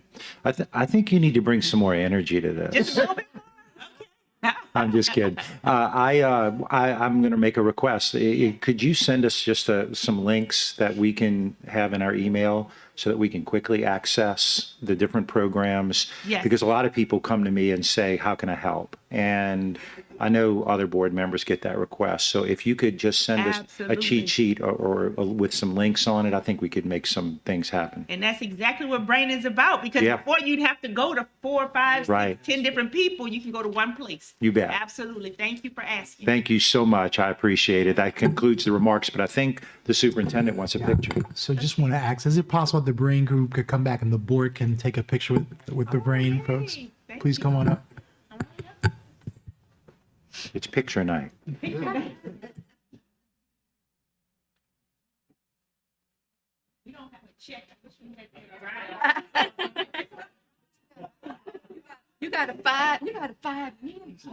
I think you need to bring some more energy to this. Just a little bit. I'm just kidding. I'm going to make a request. Could you send us just some links that we can have in our email so that we can quickly access the different programs? Yes. Because a lot of people come to me and say, how can I help? And I know other board members get that request. So if you could just send us a Absolutely. cheat sheet or with some links on it, I think we could make some things happen. And that's exactly what Brain is about, because Yeah. before you'd have to go to 4, 5, Right. 6, 10 different people, you can go to one place. You bet. Absolutely. Thank you for asking. Thank you so much. I appreciate it. That concludes the remarks, but I think the superintendent wants a picture. So just want to ask, is it possible the brain group could come back and the board can take a picture with the brain folks? Please come on up. It's picture night. You don't have to check. You got a 5 minutes.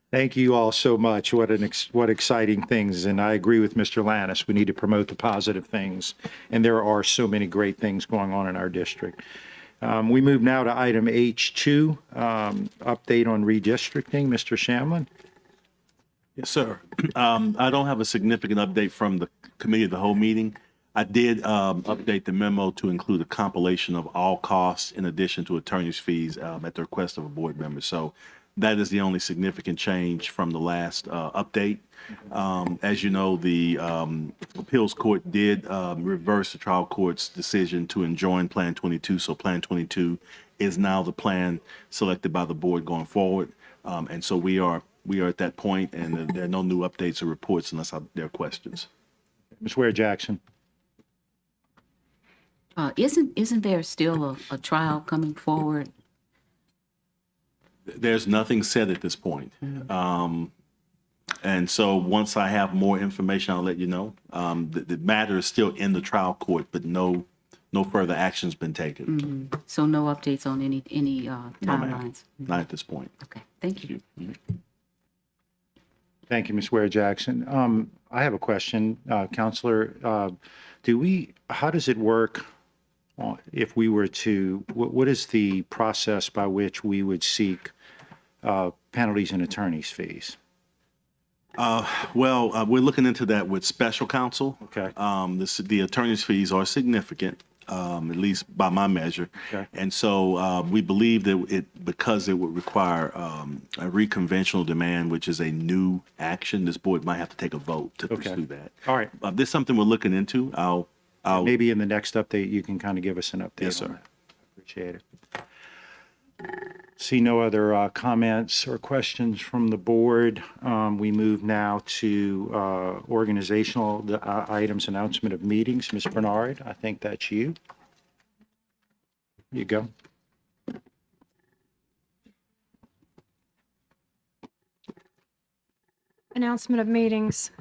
Thank you all so much. What exciting things. And I agree with Mr. Lannis. We need to promote the positive things. And there are so many great things going on in our district. We move now to item H2, update on redistricting. Mr. Shamlin? Yes, sir. I don't have a significant update from the committee of the whole meeting. I did update the memo to include a compilation of all costs in addition to attorney's fees at the request of a board member. So That is the only significant change from the last update. As you know, the appeals court did reverse the trial court's decision to enjoin Plan 22. So Plan 22 is now the plan selected by the board going forward. And so we are at that point, and there are no new updates or reports unless there are questions. Ms. Ware Jackson. Isn't there still a trial coming forward? There's nothing said at this point. And so once I have more information, I'll let you know. The matter is still in the trial court, but no further action's been taken. So no updates on any timelines? Not at this point. Okay, thank you. Thank you, Ms. Ware Jackson. I have a question, Counselor. How does it work if we were to, what is the process by which we would seek penalties and attorney's fees? Well, we're looking into that with special counsel. Okay. The attorney's fees are significant, at least by my measure. Okay. And so we believe that because it would require a reconventional demand, which is a new action, this board might have to take a vote to pursue that. All right. This is something we're looking into. I'll Maybe in the next update, you can kind of give us an update. Yes, sir. on that. Appreciate it. See no other comments or questions from the board. We move now to organizational items, announcement of meetings. Ms. Bernard, I think that's you. You go. Announcement of meetings.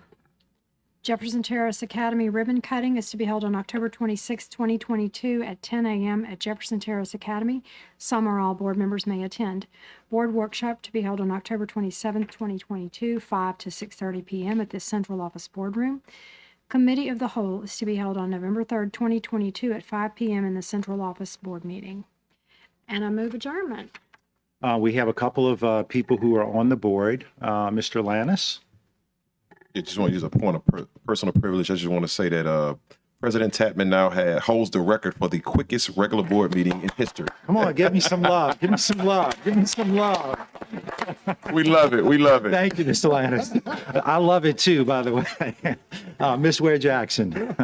Jefferson Terrace Academy ribbon cutting is to be held on October 26, 2022 at 10 a.m. at Jefferson Terrace Academy. Some or all board members may attend. Board workshop to be held on October 27, 2022, 5 to 6:30 p.m. at this central office boardroom. Committee of the Whole is to be held on November 3, 2022 at 5 p.m. in the central office board meeting. And I move adjournment. We have a couple of people who are on the board. Mr. Lannis. I just want to use a point of personal privilege. I just want to say that President Tapman now holds the record for the quickest regular board meeting in history. Come on, give me some love. Give me some love. Give me some love. We love it. We love it. Thank you, Mr. Lannis. I love it too, by the way. Ms. Ware Jackson.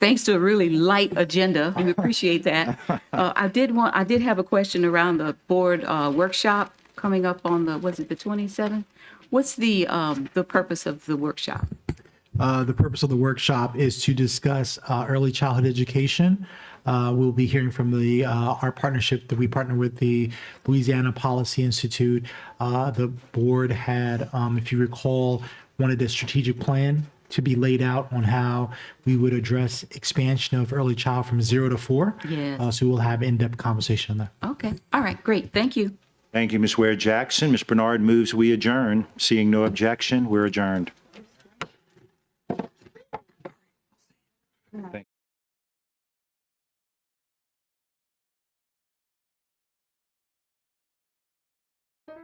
Thanks to a really light agenda, we appreciate that. I did have a question around the board workshop coming up on the 27th? What's the purpose of the workshop? The purpose of the workshop is to discuss early childhood education. We'll be hearing from our partnership that we partner with the Louisiana Policy Institute. The board had, if you recall, wanted a strategic plan to be laid out on how we would address expansion of early child from 0 to 4. Yes. So we'll have in-depth conversation on that. Okay. All right. Great. Thank you. Thank you, Ms. Ware Jackson. Ms. Bernard moves we adjourn. Seeing no objection, we're adjourned. Thank you.